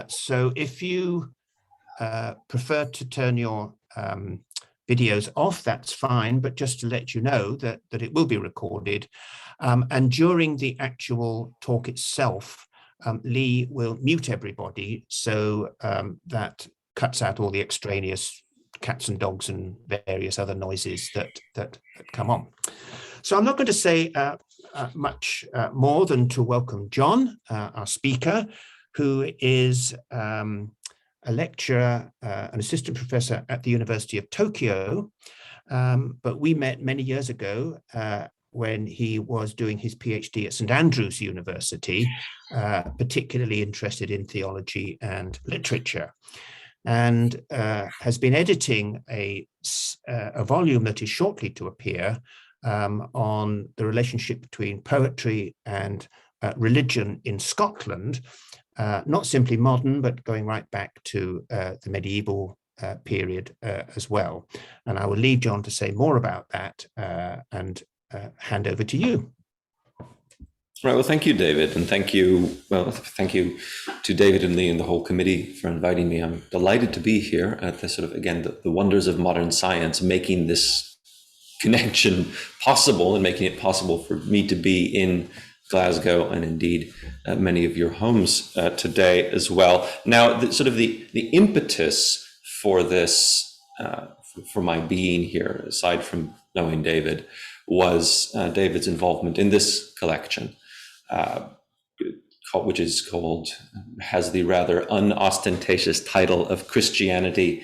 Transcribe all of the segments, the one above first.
So if you prefer to turn your videos off, that's fine, but just to let you know that it will be recorded. And during the actual talk itself, Lee will mute everybody, so that cuts out all the extraneous cats and dogs and various other noises that come on. So I'm not going to say much more than to welcome John, our speaker, who is a lecturer, an assistant professor at the University of Tokyo, but we met many years ago when he was doing his PhD at St. Andrews University, particularly interested in theology and literature, and has been editing a volume that is shortly to appear on the relationship between poetry and religion in Scotland, not simply modern, but going right back to the medieval period as well. And I will leave John to say more about that and hand over to you. Right. Well, thank you, David, and thank you to David and Lee and the whole committee for inviting me. I'm delighted to be here at the sort of, again, the wonders of modern science, making this connection possible and making it possible for me to be in Glasgow and indeed many of your homes today as well. Now, the impetus for this, for my being here, aside from knowing David, was David's involvement in this collection, which is called, has the rather unostentatious title of Christianity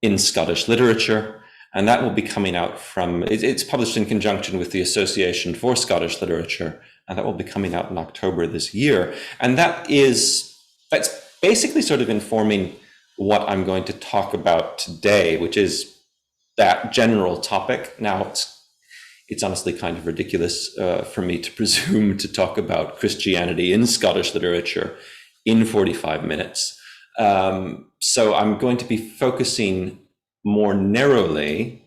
in Scottish Literature. And that will be coming out from, it's published in conjunction with the Association for Scottish Literature, and that will be coming out in October this year. And that's basically sort of informing what I'm going to talk about today, which is that general topic. Now, it's honestly kind of ridiculous for me to presume to talk about Christianity in Scottish literature in 45 minutes. So I'm going to be focusing more narrowly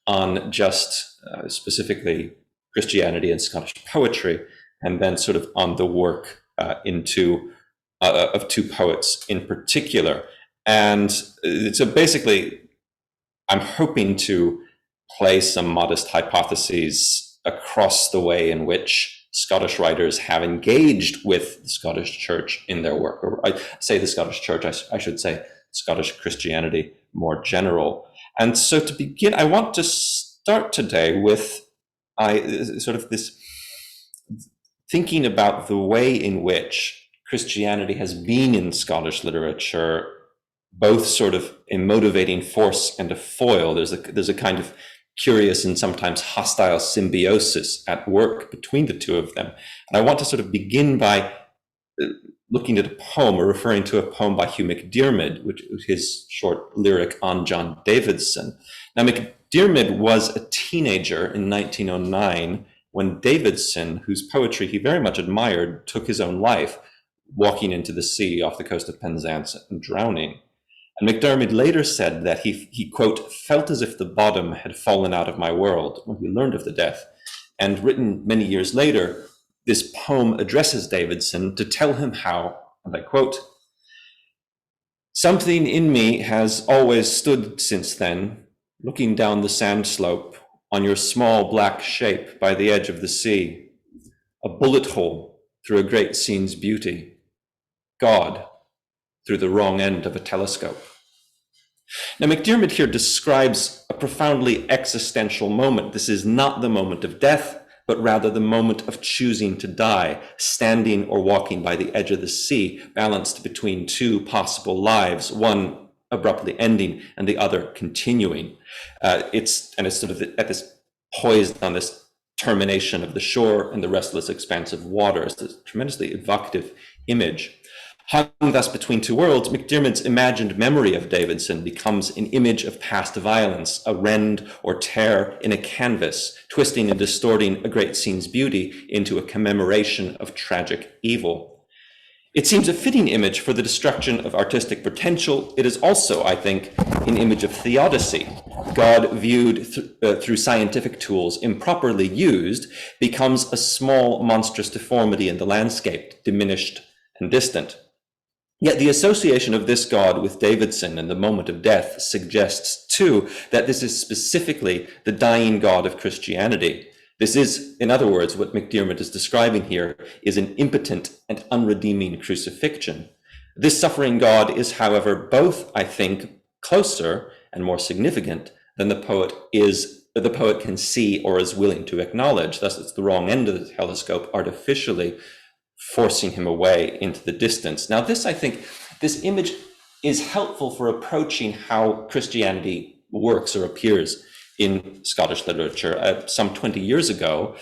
on just specifically Christianity and Scottish poetry, and then sort of on the work of two poets in particular. And so basically, I'm hoping to place some modest hypotheses across the way in which Scottish writers have engaged with the Scottish Church in their work. Or I say the Scottish Church, I should say Scottish Christianity more general. And so to begin, I want to start today with sort of this thinking about the way in which Christianity has been in Scottish literature, both sort of a motivating force and a foil. There's a kind of curious and sometimes hostile symbiosis at work between the two of them. And I want to sort of begin by looking at a poem, or referring to a poem by Hugh McDiarmid, which was his short lyric on John Davidson. Now, McDiarmid was a teenager in 1909 when Davidson, whose poetry he very much admired, took his own life, walking into the sea off the coast of Penzance and drowning. And McDiarmid later said that he quote, felt as if the bottom had fallen out of my world when he learned of the death. And written many years later, this poem addresses Davidson to tell him how, and I quote, something in me has always stood since then, looking down the sand slope on your small black shape by the edge of the sea, a bullet hole through a great scene's beauty, God through the wrong end of a telescope. Now, McDiarmid here describes a profoundly existential moment. This is not the moment of death, but rather the moment of choosing to die, standing or walking by the edge of the sea, balanced between two possible lives, one abruptly ending and the other continuing. It's sort of at this poised on this termination of the shore and the restless expanse of water. It's a tremendously evocative image. Hung thus between two worlds, McDiarmid's imagined memory of Davidson becomes an image of past violence, a rend or tear in a canvas, twisting and distorting a great scene's beauty into a commemoration of tragic evil. It seems a fitting image for the destruction of artistic potential. It is also, I think, an image of theodicy. God viewed through scientific tools, improperly used, becomes a small, monstrous deformity in the landscape, diminished and distant. Yet the association of this God with Davidson and the moment of death suggests, too, that this is specifically the dying God of Christianity. This is, in other words, what McDiarmid is describing here is an impotent and unredeeming crucifixion. This suffering God is, however, both, I think, closer and more significant than the poet can see or is willing to acknowledge. Thus, it's the wrong end of the telescope, artificially forcing him away into the distance. Now, I think, this image is helpful for approaching how Christianity works or appears in Scottish literature. Some 20 years ago,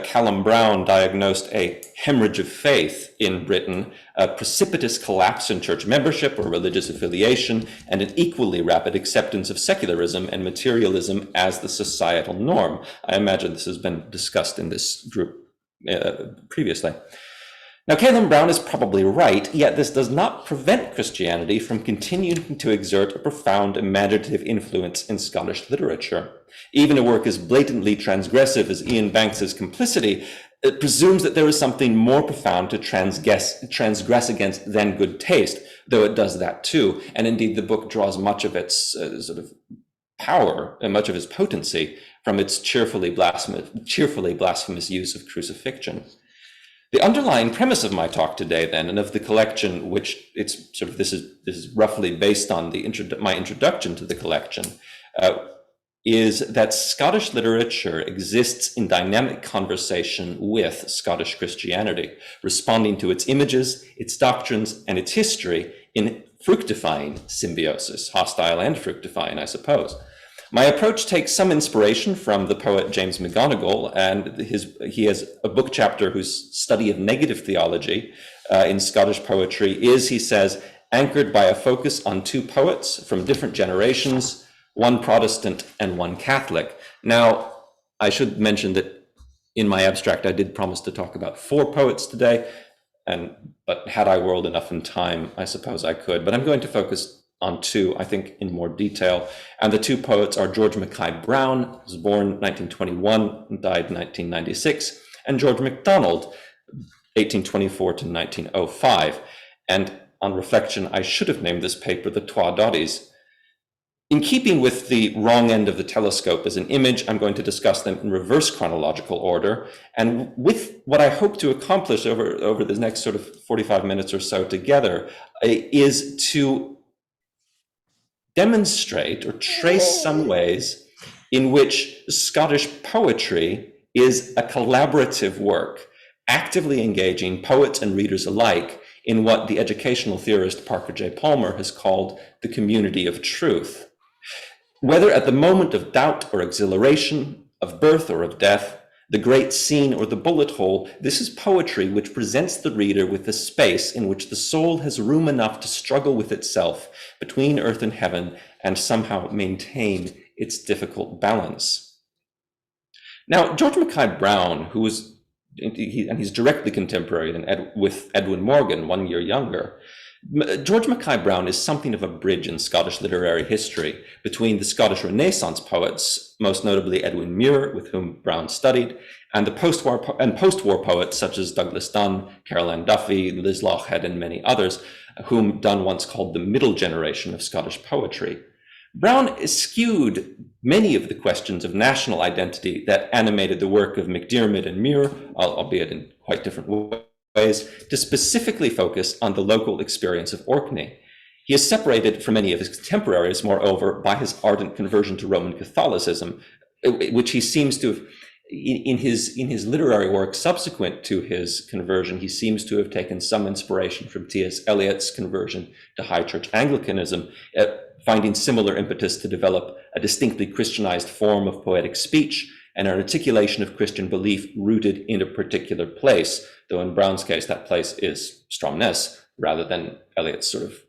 Callum Brown diagnosed a hemorrhage of faith in Britain, a precipitous collapse in church membership or religious affiliation, and an equally rapid acceptance of secularism and materialism as the societal norm. I imagine this has been discussed in this group previously. Now, Callum Brown is probably right, yet this does not prevent Christianity from continuing to exert a profound imaginative influence in Scottish literature. Even a work as blatantly transgressive as Ian Banks's Complicity, it presumes that there is something more profound to transgress against than good taste, though it does that too. And indeed, the book draws much of its sort of power and much of its potency from its cheerfully blasphemous use of crucifixion. The underlying premise of my talk today, then, and of the collection, which it's sort of this is roughly based on my introduction to the collection, is that Scottish literature exists in dynamic conversation with Scottish Christianity, responding to its images, its doctrines, and its history in fructifying symbiosis, hostile and fructifying, I suppose. My approach takes some inspiration from the poet James McGonigal, and he has a book chapter whose study of negative theology in Scottish poetry is, he says, anchored by a focus on two poets from different generations, one Protestant and one Catholic. Now, I should mention that in my abstract, I did promise to talk about 4 poets today, but had I whirled enough in time, I suppose I could. But I'm going to focus on 2, I think, in more detail. And the 2 poets are George Mackay Brown, who was born 1921 and died 1996, and George MacDonald, 1824 to 1905. And on reflection, I should have named this paper the Twa Doddies. In keeping with the wrong end of the telescope as an image, I'm going to discuss them in reverse chronological order. And with what I hope to accomplish over the next sort of 45 minutes or so together is to demonstrate or trace some ways in which Scottish poetry is a collaborative work, actively engaging poets and readers alike in what the educational theorist Parker J. Palmer has called the community of truth. Whether at the moment of doubt or exhilaration, of birth or of death, the great scene or the bullet hole, this is poetry which presents the reader with a space in which the soul has room enough to struggle with itself between earth and heaven and somehow maintain its difficult balance. Now, George Mackay Brown, he's directly contemporary with Edwin Morgan, 1 year younger. George Mackay Brown is something of a bridge in Scottish literary history between the Scottish Renaissance poets, most notably Edwin Muir, with whom Brown studied, and the post-war poets such as Douglas Dunn, Caroline Duffy, Liz Lochhead, and many others, whom Dunn once called the middle generation of Scottish poetry. Brown eschewed many of the questions of national identity that animated the work of McDiarmid and Muir, albeit in quite different ways, to specifically focus on the local experience of Orkney. He is separated from many of his contemporaries, moreover, by his ardent conversion to Roman Catholicism, which he seems to have, in his literary work subsequent to his conversion, he seems to have taken some inspiration from T.S. Eliot's conversion to High Church Anglicanism, finding similar impetus to develop a distinctly Christianized form of poetic speech and an articulation of Christian belief rooted in a particular place, though in Brown's case, that place is Stromness, rather than Eliot's sort of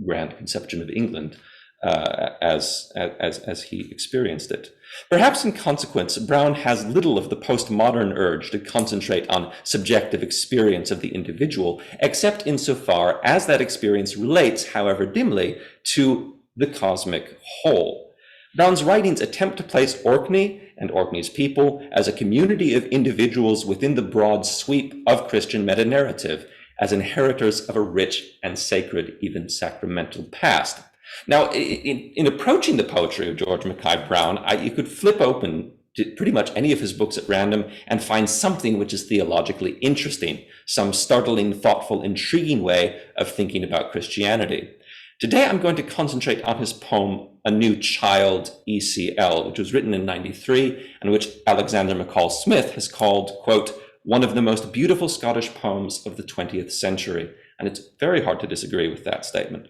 grand conception of England as he experienced it. Perhaps in consequence, Browne has little of the postmodern urge to concentrate on subjective experience of the individual, except insofar as that experience relates, however dimly, to the cosmic whole. Browne's writings attempt to place Orkney and Orkney's people as a community of individuals within the broad sweep of Christian meta-narrative, as inheritors of a rich and sacred, even sacramental past. Now, in approaching the poetry of George Mackay Browne, you could flip open to pretty much any of his books at random and find something which is theologically interesting, some startling, thoughtful, intriguing way of thinking about Christianity. Today, I'm going to concentrate on his poem, A New Child, ECL, which was written in '93 and which Alexander McCall Smith has called, quote, one of the most beautiful Scottish poems of the 20th century. And it's very hard to disagree with that statement.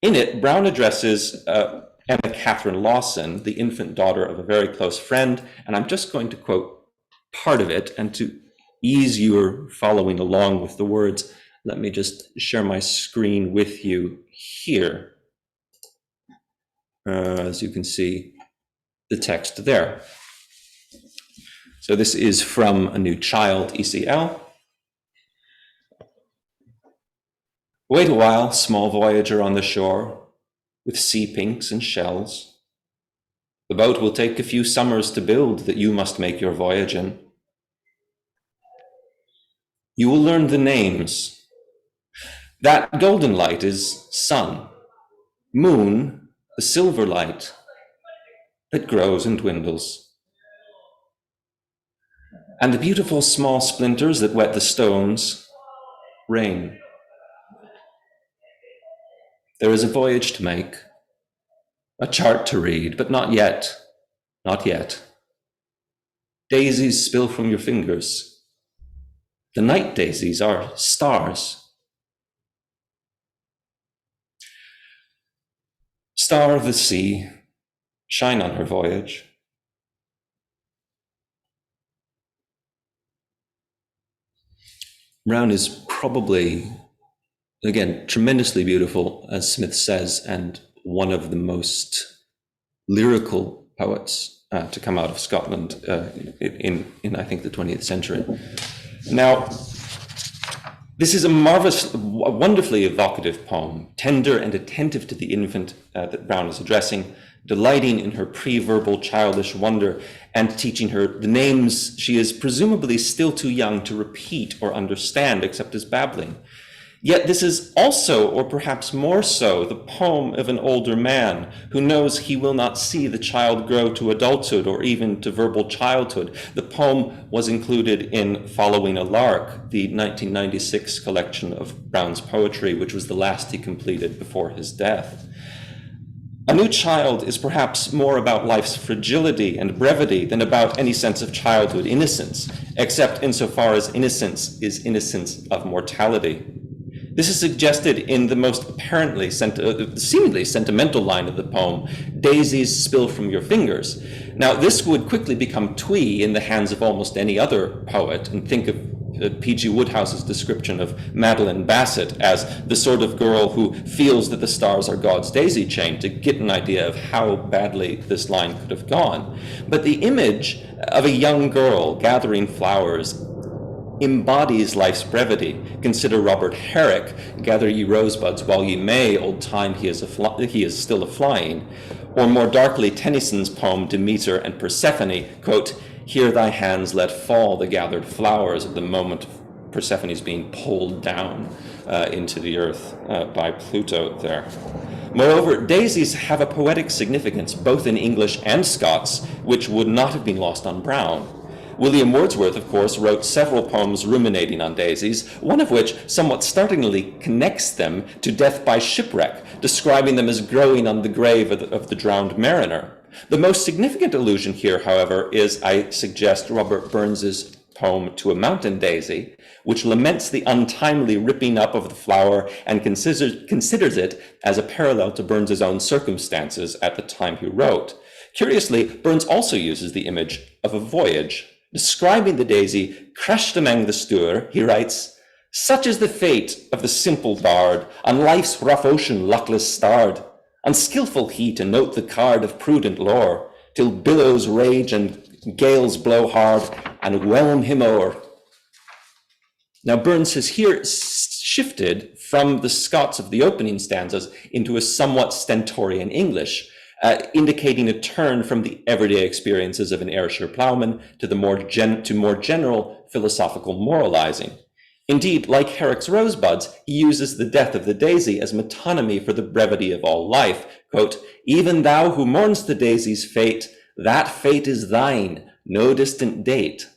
In it, Browne addresses Emma Catherine Lawson, the infant daughter of a very close friend, and I'm just going to quote part of it, and to ease your following along with the words, let me just share my screen with you here. As you can see, the text there. So this is from A New Child, ECL. Wait a while, small voyager on the shore, with sea pinks and shells. The boat will take a few summers to build that you must make your voyage in. You will learn the names. That golden light is sun, moon, the silver light that grows and dwindles. And the beautiful small splinters that wet the stones, rain. There is a voyage to make, a chart to read, but not yet, not yet. Daisies spill from your fingers. The night daisies are stars. Star of the sea, shine on her voyage. Browne is probably, again, tremendously beautiful, as Smith says, and one of the most lyrical poets to come out of Scotland in I think, the 20th century. Now, this is a wonderfully evocative poem, tender and attentive to the infant that Browne is addressing, delighting in her pre-verbal childish wonder and teaching her the names she is presumably still too young to repeat or understand except as babbling. Yet this is also, or perhaps more so, the poem of an older man who knows he will not see the child grow to adulthood or even to verbal childhood. The poem was included in Following a Lark, the 1996 collection of Browne's poetry, which was the last he completed before his death. A New Child is perhaps more about life's fragility and brevity than about any sense of childhood innocence, except insofar as innocence is innocence of mortality. This is suggested in the most apparently seemingly sentimental line of the poem, daisies spill from your fingers. Now, this would quickly become twee in the hands of almost any other poet, and think of P.G. Woodhouse's description of Madeline Bassett as the sort of girl who feels that the stars are God's daisy chain, to get an idea of how badly this line could have gone. But the image of a young girl gathering flowers embodies life's brevity. Consider Robert Herrick, gather ye rosebuds while ye may, old time he is still a-flying. Or more darkly, Tennyson's poem Demeter and Persephone, quote, here thy hands let fall the gathered flowers at the moment of Persephone's being pulled down into the earth by Pluto there. Moreover, daisies have a poetic significance, both in English and Scots, which would not have been lost on Browne. William Wordsworth, of course, wrote several poems ruminating on daisies, one of which somewhat startlingly connects them to death by shipwreck, describing them as growing on the grave of the drowned mariner. The most significant allusion here, however, is, I suggest, Robert Burns's poem To a Mountain Daisy, which laments the untimely ripping up of the flower and considers it as a parallel to Burns's own circumstances at the time he wrote. Curiously, Burns also uses the image of a voyage. Describing the daisy crushed among the stour, he writes, such is the fate of the simple bard, on life's rough ocean luckless starred. Unskilful he to note the card of prudent lore, till billows rage and gales blow hard and whelm him o'er. Now Burns has here shifted from the Scots of the opening stanzas into a somewhat stentorian English, indicating a turn from the everyday experiences of an Ayrshire ploughman to more general philosophical moralizing. Indeed, like Herrick's Rosebuds, he uses the death of the daisy as metonymy for the brevity of all life. Quote, "Even thou who mourns the daisy's fate, that fate is thine, no distant date."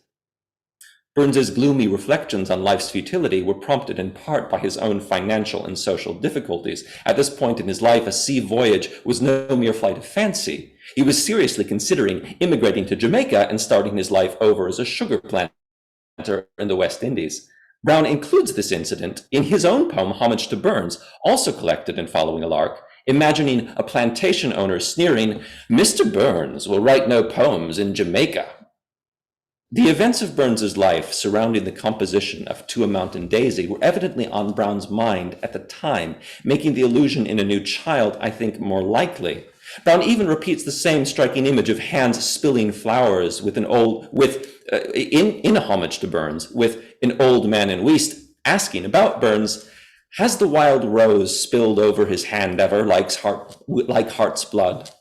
Burns's gloomy reflections on life's futility were prompted in part by his own financial and social difficulties. At this point in his life, a sea voyage was no mere flight of fancy. He was seriously considering immigrating to Jamaica and starting his life over as a sugar planter in the West Indies. Brown includes this incident in his own poem, Homage to Burns, also collected in Following a Lark, imagining a plantation owner sneering, "Mr. Burns will write no poems in Jamaica." The events of Burns's life surrounding the composition of To a Mountain Daisy were evidently on Brown's mind at the time, making the allusion in A New Child, I think, more likely. Brown even repeats the same striking image of hands spilling flowers in A Homage to Burns, with an old man in Weast asking about Burns, "Has the wild rose spilled over his hand ever like heart's blood?"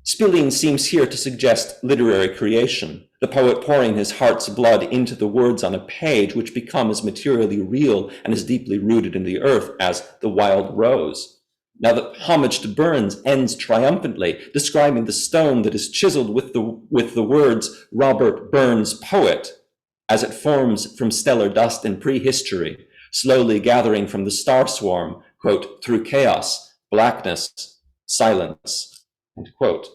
Spilling seems here to suggest literary creation, the poet pouring his heart's blood into the words on a page, which become as materially real and as deeply rooted in the earth as the wild rose. Now the Homage to Burns ends triumphantly, describing the stone that is chiseled with the words Robert Burns, poet, as it forms from stellar dust in prehistory, slowly gathering from the star swarm, quote, "through chaos, blackness, silence," end quote.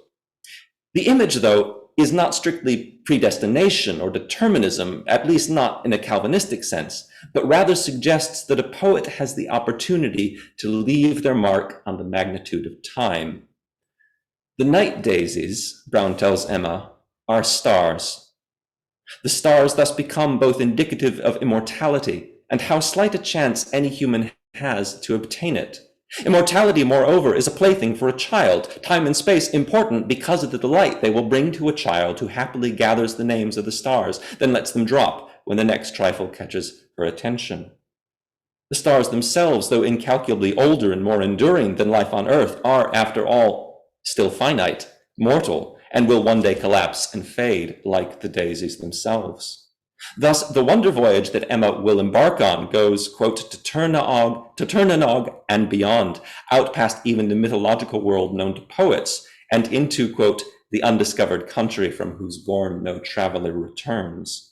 The image, though, is not strictly predestination or determinism, at least not in a Calvinistic sense, but rather suggests that a poet has the opportunity to leave their mark on the magnitude of time. The night daisies, Brown tells Emma, are stars. The stars thus become both indicative of immortality and how slight a chance any human has to obtain it. Immortality, moreover, is a plaything for a child, time and space important because of the delight they will bring to a child who happily gathers the names of the stars, then lets them drop when the next trifle catches her attention. The stars themselves, though incalculably older and more enduring than life on Earth, are, after all, still finite, mortal, and will one day collapse and fade like the daisies themselves. Thus, the wonder voyage that Emma will embark on goes, quote, to Turnanog and beyond, out past even the mythological world known to poets, and into, quote, the undiscovered country from whose bourne no traveler returns.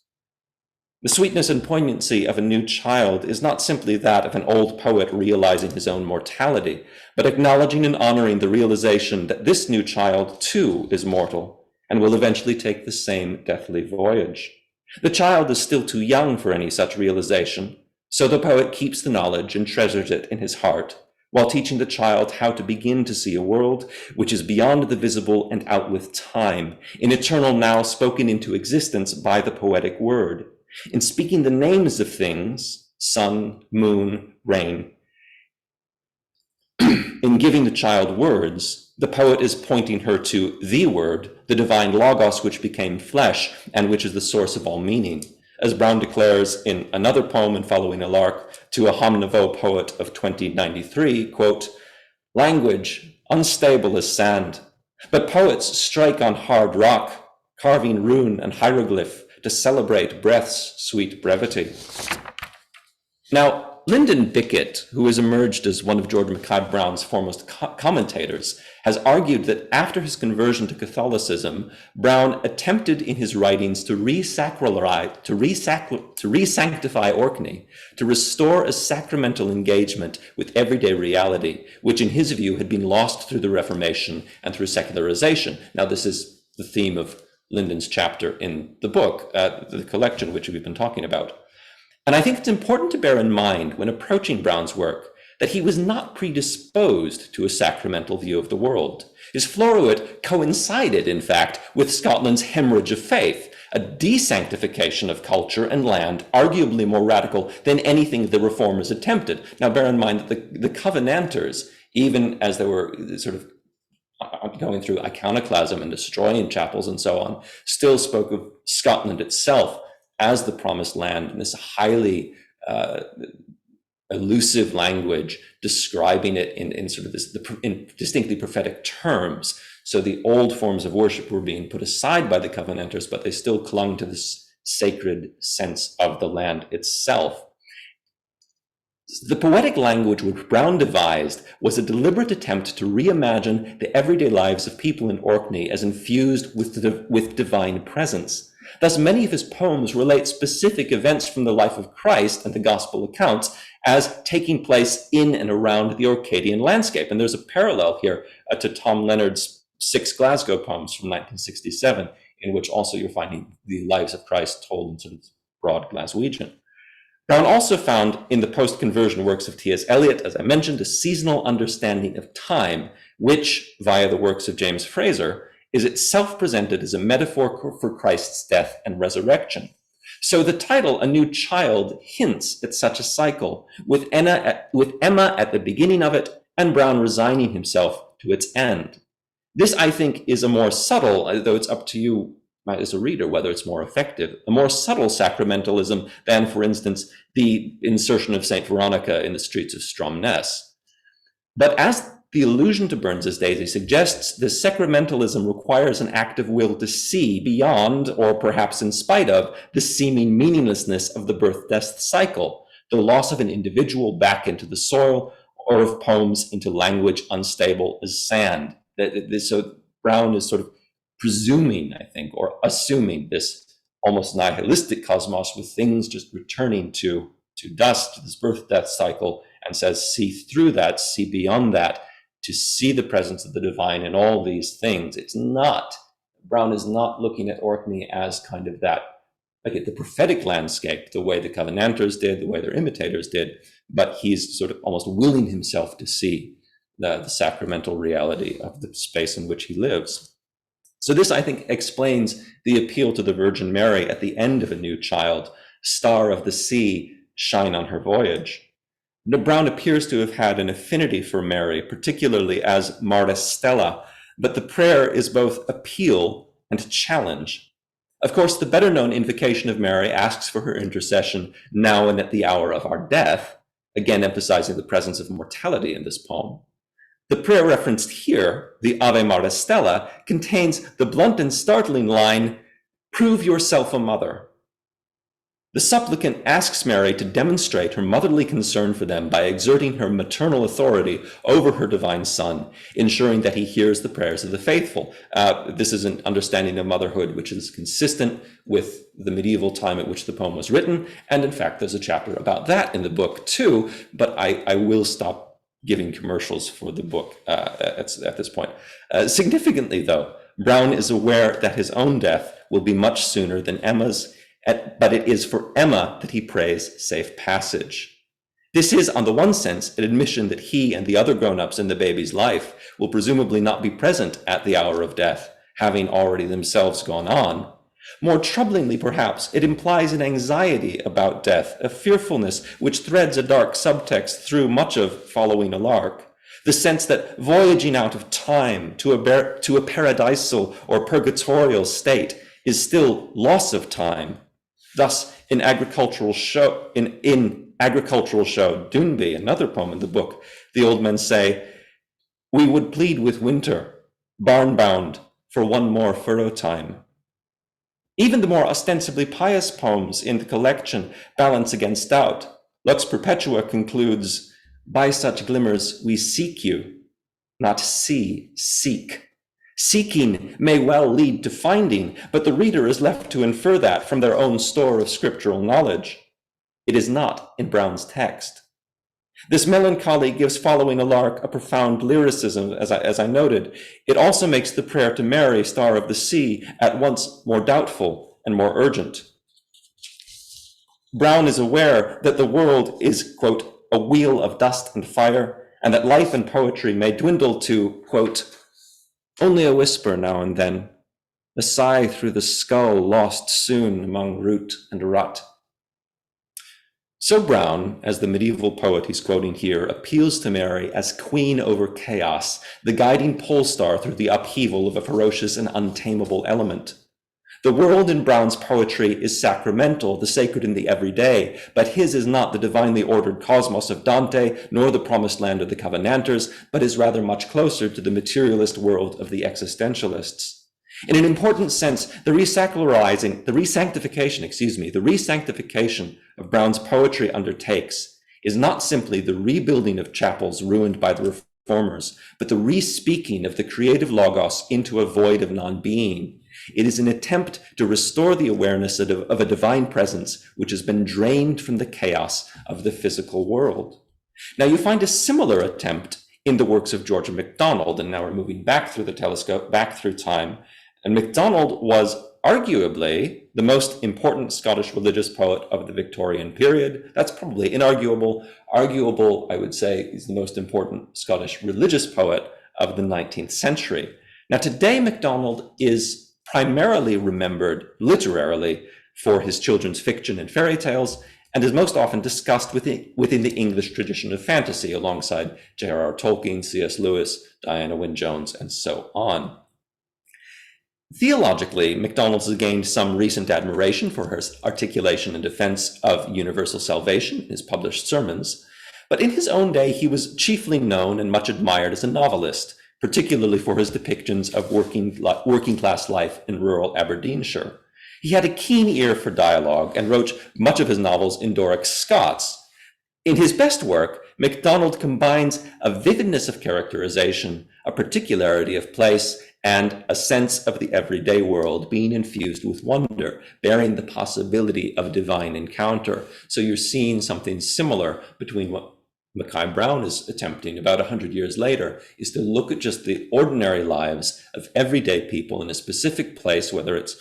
The sweetness and poignancy of A New Child is not simply that of an old poet realizing his own mortality, but acknowledging and honoring the realization that this new child, too, is mortal and will eventually take the same deathly voyage. The child is still too young for any such realization, so the poet keeps the knowledge and treasures it in his heart, while teaching the child how to begin to see a world which is beyond the visible and out with time, an eternal now spoken into existence by the poetic word. In speaking the names of things, sun, moon, rain, in giving the child words, the poet is pointing her to the word, the divine logos which became flesh and which is the source of all meaning. As Brown declares in another poem in Following a Lark to a Homme Nouveau poet of 2093, quote, "Language, unstable as sand, but poets strike on hard rock, carving rune and hieroglyph to celebrate breath's sweet brevity." Now, Lyndon Bickett, who has emerged as one of George Mackay Brown's foremost commentators, has argued that after his conversion to Catholicism, Brown attempted in his writings to re-sanctify Orkney, to restore a sacramental engagement with everyday reality, which in his view had been lost through the Reformation and through secularization. Now, this is the theme of Lyndon's chapter in the book, the collection which we've been talking about. And I think it's important to bear in mind when approaching Brown's work that he was not predisposed to a sacramental view of the world. His Floruit coincided, in fact, with Scotland's hemorrhage of faith, a desanctification of culture and land, arguably more radical than anything the reformers attempted. Now, bear in mind that the Covenanters even as they were sort of going through iconoclasm and destroying chapels and so on, still spoke of Scotland itself as the promised land, in this highly elusive language, describing it in sort of in distinctly prophetic terms. So the old forms of worship were being put aside by the Covenanters, but they still clung to this sacred sense of the land itself. The poetic language which Browne devised was a deliberate attempt to reimagine the everyday lives of people in Orkney as infused with divine presence. Thus, many of his poems relate specific events from the life of Christ and the gospel accounts as taking place in and around the Orcadian landscape. And there's a parallel here to Tom Leonard's 6 Glasgow poems from 1967, in which also you're finding the lives of Christ told in sort of broad Glaswegian. Browne also found in the post-conversion works of T.S. Eliot, as I mentioned, a seasonal understanding of time, which, via the works of James Fraser, is itself presented as a metaphor for Christ's death and resurrection. So the title, A New Child, hints at such a cycle, with Emma at the beginning of it and Browne resigning himself to its end. This, I think, is a more subtle, though it's up to you as a reader whether it's more effective, a more subtle sacramentalism than, for instance, the insertion of St. Veronica in the streets of Stromness. But as the allusion to Burns's Daisy suggests, this sacramentalism requires an active will to see beyond, or perhaps in spite of, the seeming meaninglessness of the birth-death cycle, the loss of an individual back into the soil, or of poems into language unstable as sand. So Browne is sort of presuming, I think, or assuming this almost nihilistic cosmos with things just returning to dust, this birth-death cycle, and says, see through that, see beyond that, to see the presence of the divine in all these things. It's not, Browne is not looking at Orkney as kind of that, like the prophetic landscape, the way the Covenanters did, the way their imitators did, but he's sort of almost willing himself to see the sacramental reality of the space in which he lives. So this, I think, explains the appeal to the Virgin Mary at the end of A New Child, star of the sea, shine on her voyage. Now, Browne appears to have had an affinity for Mary, particularly as Mare Stella, but the prayer is both appeal and challenge. Of course, the better-known invocation of Mary asks for her intercession now and at the hour of our death, again emphasizing the presence of mortality in this poem. The prayer referenced here, the Ave Mare Stella, contains the blunt and startling line, "Prove yourself a mother." The supplicant asks Mary to demonstrate her motherly concern for them by exerting her maternal authority over her divine Son, ensuring that he hears the prayers of the faithful. This is an understanding of motherhood which is consistent with the medieval time at which the poem was written, and in fact there's a chapter about that in the book too, but I will stop giving commercials for the book at this point. Significantly, though, Browne is aware that his own death will be much sooner than Emma's, but it is for Emma that he prays safe passage. This is, on the one sense, an admission that he and the other grown-ups in the baby's life will presumably not be present at the hour of death, having already themselves gone on. More troublingly, perhaps, it implies an anxiety about death, a fearfulness which threads a dark subtext through much of Following a Lark, the sense that voyaging out of time to a paradisal or purgatorial state is still loss of time. Thus, in Agricultural Show, Doonby, another poem in the book, the old men say, "We would plead with winter, barn-bound, for one more furrow time." Even the more ostensibly pious poems in the collection balance against doubt. Lux Perpetua concludes, "By such glimmers we seek you, not see, seek." Seeking may well lead to finding, but the reader is left to infer that from their own store of scriptural knowledge. It is not in Browne's text. This melancholy gives Following a Lark a profound lyricism, as I noted. It also makes the prayer to Mary, star of the sea, at once more doubtful and more urgent. Browne is aware that the world is, quote, "a wheel of dust and fire," and that life and poetry may dwindle to, quote, "only a whisper now and then, a sigh through the skull lost soon among root and rut." So Browne, as the medieval poet he's quoting here, appeals to Mary as queen over chaos, the guiding pole star through the upheaval of a ferocious and untamable element. The world in Browne's poetry is sacramental, the sacred in the everyday, but his is not the divinely ordered cosmos of Dante, nor the promised land of the Covenanters, but is rather much closer to the materialist world of the existentialists. In an important sense, the resanctification of Browne's poetry undertakes is not simply the rebuilding of chapels ruined by the reformers, but the re-speaking of the creative logos into a void of non-being. It is an attempt to restore the awareness of a divine presence which has been drained from the chaos of the physical world. Now you find a similar attempt in the works of George MacDonald, and now we're moving back through the telescope, back through time. And MacDonald was arguably the most important Scottish religious poet of the Victorian period. That's probably inarguable. Arguable, I would say, is the most important Scottish religious poet of the 19th century. Now, today, MacDonald is primarily remembered literarily for his children's fiction and fairy tales, and is most often discussed within the English tradition of fantasy alongside J.R.R. Tolkien, C.S. Lewis, Diana Wynne Jones, and so on. Theologically, MacDonald has gained some recent admiration for her articulation and defense of universal salvation in his published sermons, but in his own day he was chiefly known and much admired as a novelist, particularly for his depictions of working class life in rural Aberdeenshire. He had a keen ear for dialogue and wrote much of his novels in Doric Scots. In his best work, MacDonald combines a vividness of characterization, a particularity of place, and a sense of the everyday world being infused with wonder, bearing the possibility of divine encounter. So you're seeing something similar between what Mackay Browne is attempting about 100 years later, is to look at just the ordinary lives of everyday people in a specific place, whether it's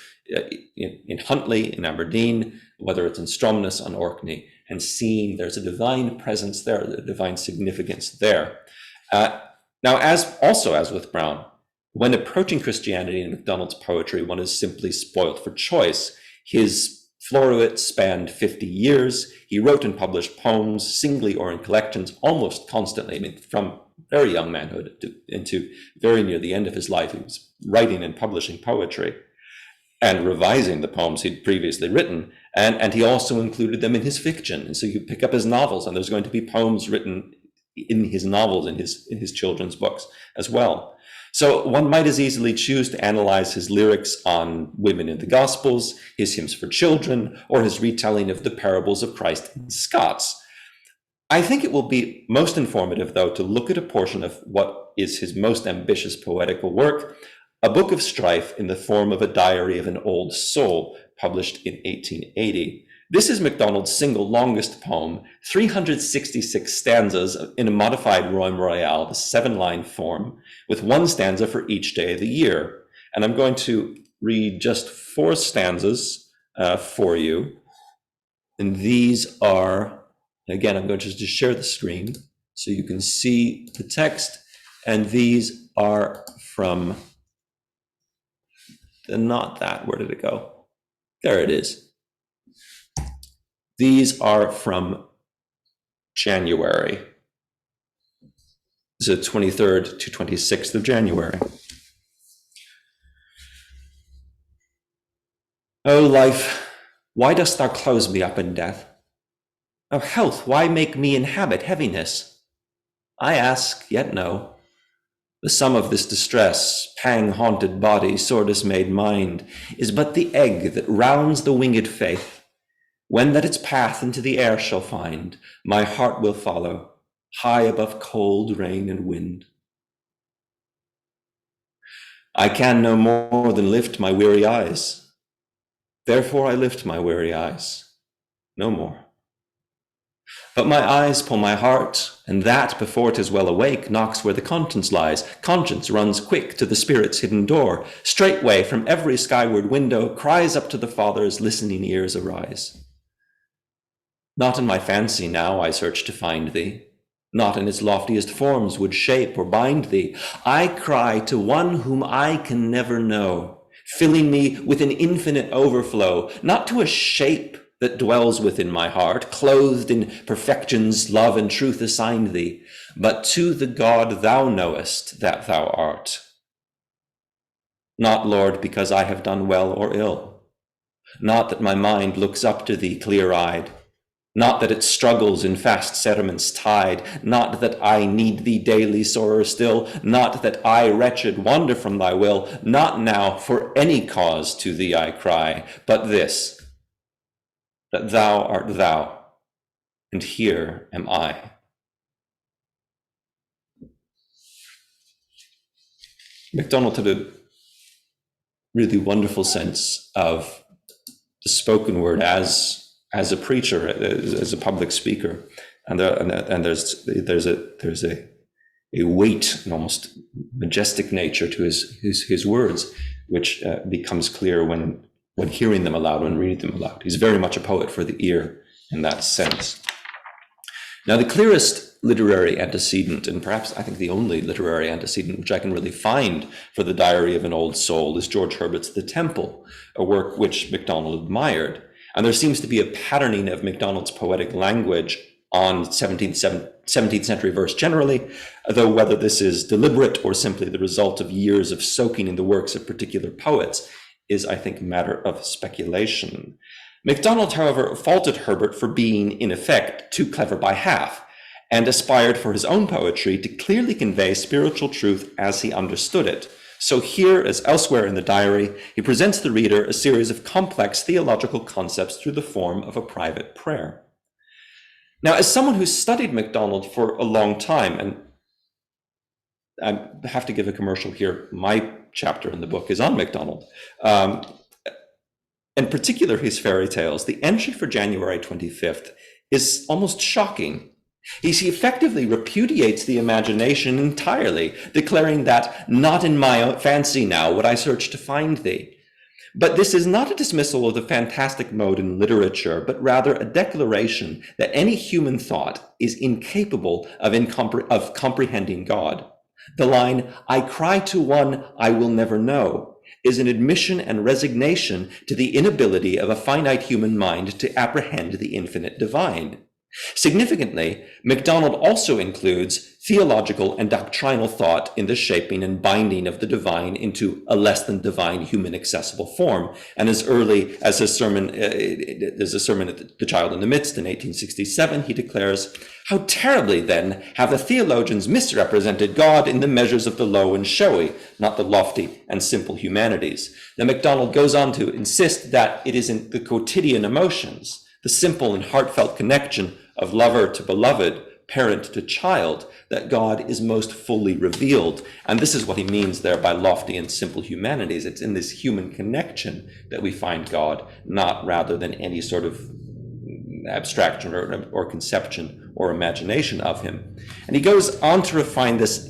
in Huntly, in Aberdeen, whether it's in Stromness on Orkney, and seeing there's a divine presence there, a divine significance there. Now, as with Browne, when approaching Christianity in MacDonald's poetry, one is simply spoilt for choice. His Floruit spanned 50 years. He wrote and published poems, singly or in collections, almost constantly. I mean, from very young manhood into very near the end of his life, he was writing and publishing poetry and revising the poems he'd previously written. And he also included them in his fiction. And so you pick up his novels, and there's going to be poems written in his novels, in his children's books as well. So one might as easily choose to analyze his lyrics on women in the Gospels, his hymns for children, or his retelling of the parables of Christ in Scots. I think it will be most informative, though, to look at a portion of what is his most ambitious poetical work, a book of strife in the form of a diary of an old soul, published in 1880. This is MacDonald's single longest poem, 366 stanzas in a modified Rime Royale, the 7-line form, with one stanza for each day of the year. And I'm going to read just 4 stanzas for you. And these are, again, I'm going to just share the screen so you can see the text. And these are from, not that, where did it go? There it is. These are from January. This is the 23rd to 26th of January. O life, why dost thou close me up in death? O health, why make me inhabit heaviness? I ask, yet know. The sum of this distress, pang-haunted body, sore dismayed mind, is but the egg that rounds the winged faith. When that its path into the air shall find, my heart will follow, high above cold, rain, and wind. I can no more than lift my weary eyes. Therefore I lift my weary eyes, no more. But my eyes pull my heart, and that, before 'tis well awake, knocks where the conscience lies. Conscience runs quick to the spirit's hidden door. Straightway from every skyward window, cries up to the Father's listening ears arise. Not in my fancy now I search to find thee, not in its loftiest forms would shape or bind thee. I cry to one whom I can never know, filling me with an infinite overflow, not to a shape that dwells within my heart, clothed in perfections love and truth assigned thee, but to the God thou knowest that thou art. Not, Lord, because I have done well or ill, not that my mind looks up to thee clear-eyed, not that it struggles in fast sediments tide, not that I need thee daily sorer still, not that I, wretched, wander from thy will, not now for any cause to thee I cry, but this, that thou art thou, and here am I. MacDonald had a really wonderful sense of the spoken word as a preacher, as a public speaker, and there's a weight, an almost majestic nature to his words, which becomes clear when hearing them aloud, when reading them aloud. He's very much a poet for the ear in that sense. Now, the clearest literary antecedent, and perhaps I think the only literary antecedent which I can really find for the Diary of an Old Soul, is George Herbert's The Temple, a work which MacDonald admired. And there seems to be a patterning of MacDonald's poetic language on 17th century verse generally, though whether this is deliberate or simply the result of years of soaking in the works of particular poets is, I think, a matter of speculation. MacDonald, however, faulted Herbert for being, in effect, too clever by half, and aspired for his own poetry to clearly convey spiritual truth as he understood it. So here, as elsewhere in the diary, he presents the reader a series of complex theological concepts through the form of a private prayer. Now, as someone who studied MacDonald for a long time, and I have to give a commercial here, my chapter in the book is on MacDonald, in particular his fairy tales, the entry for January 25th is almost shocking. He effectively repudiates the imagination entirely, declaring that, not in my fancy now would I search to find thee. But this is not a dismissal of the fantastic mode in literature, but rather a declaration that any human thought is incapable of comprehending God. The line, I cry to one I will never know, is an admission and resignation to the inability of a finite human mind to apprehend the infinite divine. Significantly, MacDonald also includes theological and doctrinal thought in the shaping and binding of the divine into a less than divine human accessible form. And as early as his sermon, there's a sermon at The Child in the Midst in 1867, he declares, how terribly then have the theologians misrepresented God in the measures of the low and showy, not the lofty and simple humanities. Then MacDonald goes on to insist that it is in the quotidian emotions, the simple and heartfelt connection of lover to beloved, parent to child, that God is most fully revealed. And this is what he means there by lofty and simple humanities. It's in this human connection that we find God, not rather than any sort of abstraction or conception or imagination of him. And he goes on to refine this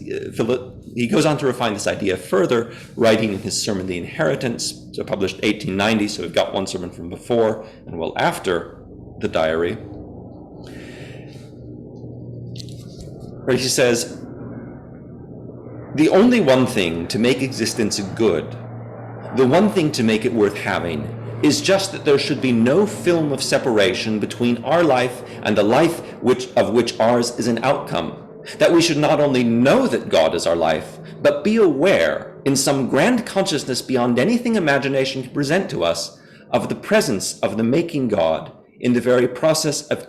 idea further, writing in his sermon, The Inheritance, so published 1890, so we've got one sermon from before and well after the diary, where he says, the only one thing to make existence good, the one thing to make it worth having, is just that there should be no film of separation between our life and the life of which ours is an outcome. That we should not only know that God is our life, but be aware, in some grand consciousness beyond anything imagination can present to us, of the presence of the making God in the very process of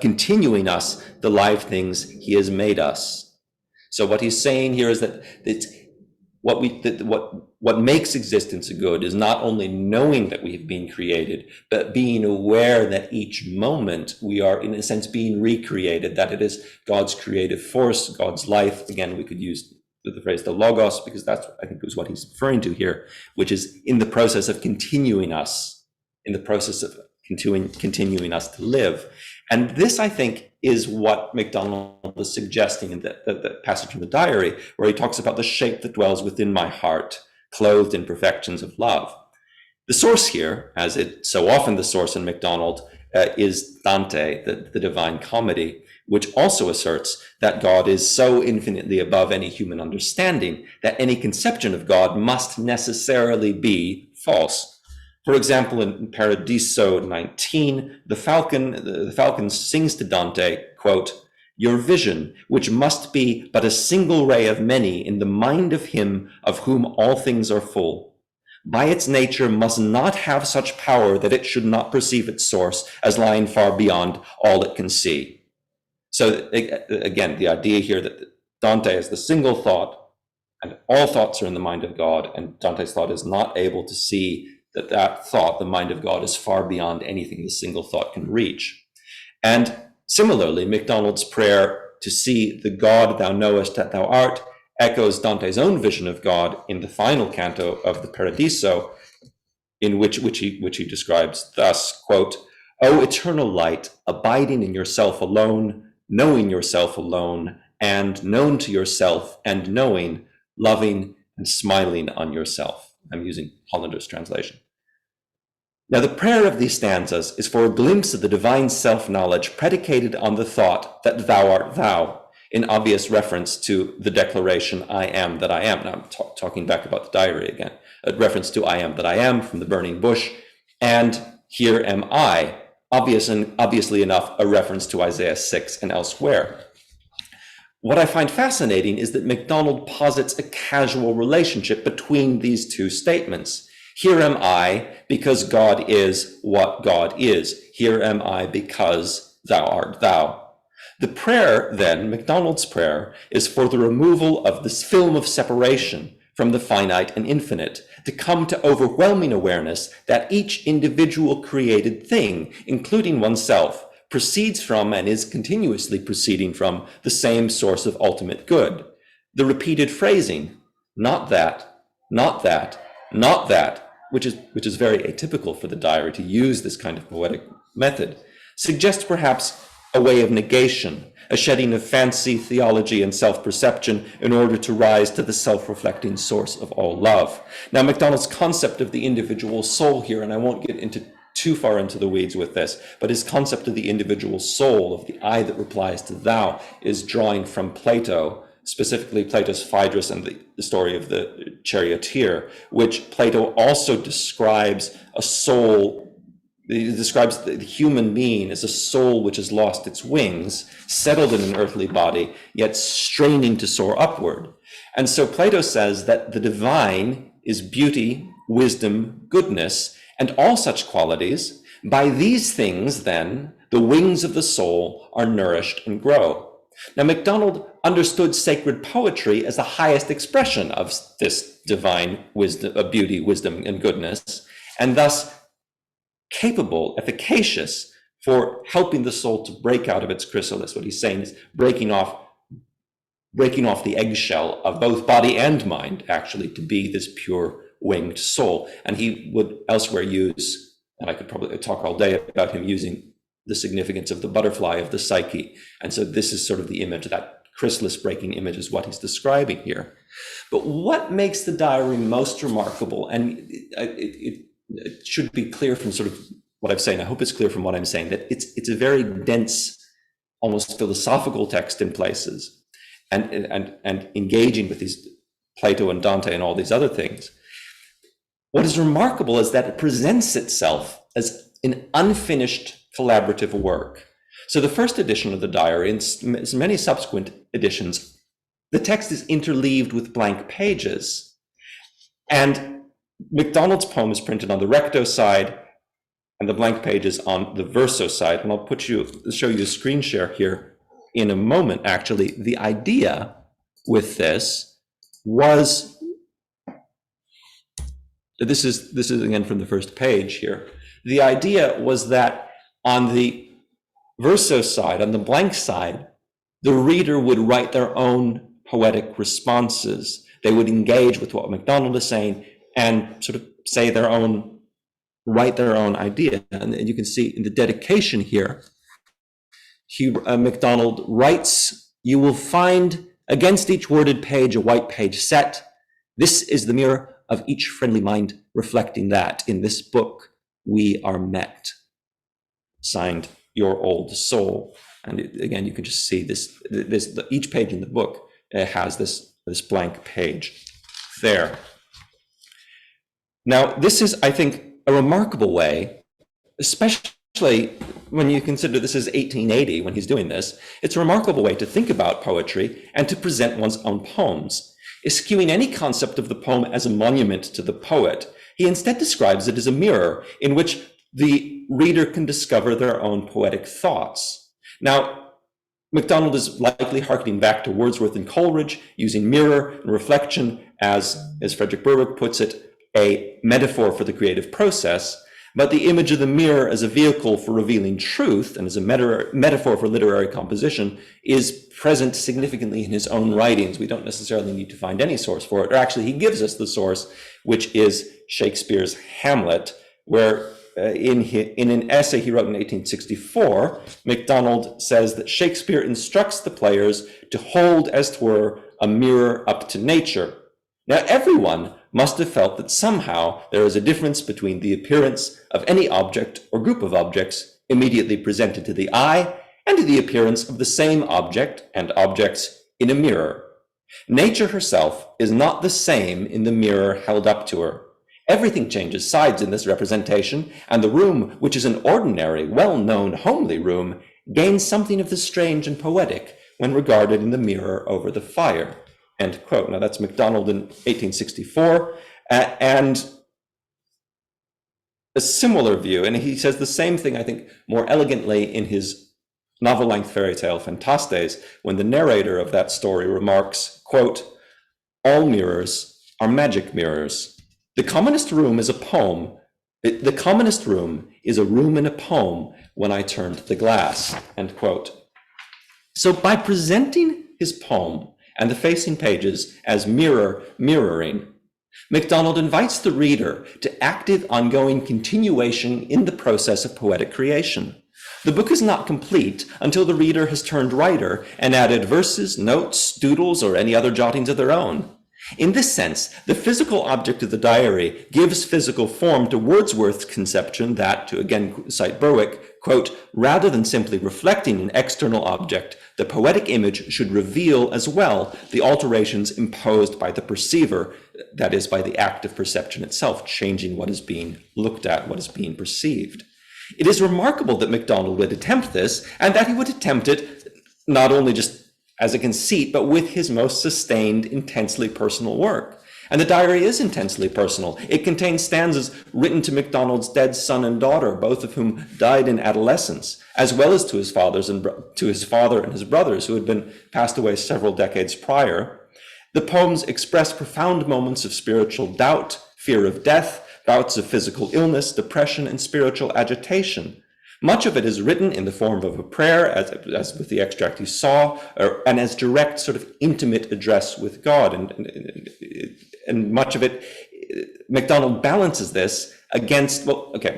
continuing us, the live things he has made us. So what he's saying here is that what makes existence good is not only knowing that we've been created, but being aware that each moment we are, in a sense, being recreated, that it is God's creative force, God's life. Again, we could use the phrase the logos, because that's, I think, is what he's referring to here, which is in the process of continuing us, in the process of continuing us to live. And this, I think, is what MacDonald is suggesting in the passage from the diary, where he talks about the shape that dwells within my heart, clothed in perfections of love. The source here, as it's so often the source in MacDonald, is Dante, the Divine Comedy, which also asserts that God is so infinitely above any human understanding that any conception of God must necessarily be false. For example, in Paradiso 19, the falcon sings to Dante, quote, "Your vision, which must be but a single ray of many in the mind of him of whom all things are full, by its nature must not have such power that it should not perceive its source as lying far beyond all it can see." So again, the idea here that Dante is the single thought, and all thoughts are in the mind of God, and Dante's thought is not able to see that thought, the mind of God, is far beyond anything the single thought can reach. And similarly, MacDonald's prayer to see the God thou knowest that thou art echoes Dante's own vision of God in the final canto of the Paradiso, in which he describes thus, quote, "O eternal light, abiding in yourself alone, knowing yourself alone, and known to yourself, and knowing, loving, and smiling on yourself." I'm using Hollander's translation. Now, the prayer of these stanzas is for a glimpse of the divine self-knowledge predicated on the thought that thou art thou, in obvious reference to the declaration, "I am that I am." Now, I'm talking back about the diary again, a reference to "I am that I am" from the burning bush, and "here am I," obviously enough, a reference to Isaiah 6 and elsewhere. What I find fascinating is that MacDonald posits a casual relationship between these two statements. Here am I because God is what God is. Here am I because thou art thou. The prayer, then, MacDonald's prayer, is for the removal of this film of separation from the finite and infinite, to come to overwhelming awareness that each individual created thing, including oneself, proceeds from and is continuously proceeding from the same source of ultimate good. The repeated phrasing, not that, not that, not that, which is very atypical for the diary to use this kind of poetic method, suggests perhaps a way of negation, a shedding of fancy, theology, and self-perception in order to rise to the self-reflecting source of all love. Now, MacDonald's concept of the individual soul here, and I won't get into too far into the weeds with this, but his concept of the individual soul, of the I that replies to thou, is drawing from Plato, specifically Plato's Phaedrus and the story of the charioteer, which Plato also describes a soul. He describes the human being as a soul which has lost its wings, settled in an earthly body, yet straining to soar upward. And so Plato says that the divine is beauty, wisdom, goodness, and all such qualities. By these things, then, the wings of the soul are nourished and grow. Now, MacDonald understood sacred poetry as the highest expression of this divine wisdom, of beauty, wisdom, and goodness, and thus capable, efficacious for helping the soul to break out of its chrysalis. What he's saying is breaking off the eggshell of both body and mind, actually, to be this pure winged soul. And he would elsewhere use, and I could probably talk all day about him using the significance of the butterfly of the psyche. And so this is sort of the image, that chrysalis breaking image is what he's describing here. But what makes the diary most remarkable, and it should be clear from sort of what I'm saying, I hope it's clear from what I'm saying, that it's a very dense, almost philosophical text in places, and engaging with these Plato and Dante and all these other things. What is remarkable is that it presents itself as an unfinished collaborative work. So the first edition of the diary, and as many subsequent editions, the text is interleaved with blank pages. And MacDonald's poem is printed on the recto side and the blank pages on the verso side. And I'll show you a screen share here in a moment. Actually, the idea with this was, this is again from the first page here. The idea was that on the verso side, on the blank side, the reader would write their own poetic responses. They would engage with what MacDonald is saying and sort of write their own idea. And you can see in the dedication here, MacDonald writes, "You will find against each worded page a white page set. This is the mirror of each friendly mind reflecting that. In this book we are met. Signed, Your Old Soul." And again, you can just see each page in the book has this blank page there. Now, this is, I think, a remarkable way, especially when you consider this is 1880 when he's doing this. It's a remarkable way to think about poetry and to present one's own poems. Eschewing any concept of the poem as a monument to the poet, he instead describes it as a mirror in which the reader can discover their own poetic thoughts. Now, MacDonald is likely harkening back to Wordsworth and Coleridge, using mirror and reflection as Frederick Berwick puts it, a metaphor for the creative process, but the image of the mirror as a vehicle for revealing truth and as a metaphor for literary composition is present significantly in his own writings. We don't necessarily need to find any source for it, or actually he gives us the source, which is Shakespeare's Hamlet, where in an essay he wrote in 1864, MacDonald says that Shakespeare instructs the players to hold, as 'twere, a mirror up to nature. Now, everyone must have felt that somehow there is a difference between the appearance of any object or group of objects immediately presented to the eye and the appearance of the same object and objects in a mirror. Nature herself is not the same in the mirror held up to her. Everything changes sides in this representation, and the room, which is an ordinary, well-known, homely room, gains something of the strange and poetic when regarded in the mirror over the fire. End quote. Now that's MacDonald in 1864, and a similar view, and he says the same thing, I think, more elegantly in his novel-length fairy tale Fantastes, when the narrator of that story remarks, quote, "All mirrors are magic mirrors. The commonest room is a poem. The commonest room is a room in a poem when I turned the glass," end quote. So by presenting his poem and the facing pages as mirroring, MacDonald invites the reader to active, ongoing continuation in the process of poetic creation. The book is not complete until the reader has turned writer and added verses, notes, doodles, or any other jottings of their own. In this sense, the physical object of the diary gives physical form to Wordsworth's conception that, to again cite Berwick, quote, "rather than simply reflecting an external object, the poetic image should reveal as well the alterations imposed by the perceiver, that is, by the act of perception itself, changing what is being looked at, what is being perceived." It is remarkable that MacDonald would attempt this, and that he would attempt it not only just as a conceit, but with his most sustained, intensely personal work. And the diary is intensely personal. It contains stanzas written to MacDonald's dead son and daughter, both of whom died in adolescence, as well as to his father and his brothers, who had been passed away several decades prior. The poems express profound moments of spiritual doubt, fear of death, bouts of physical illness, depression, and spiritual agitation. Much of it is written in the form of a prayer, as with the extract you saw, and as direct sort of intimate address with God. And much of it, MacDonald balances this against,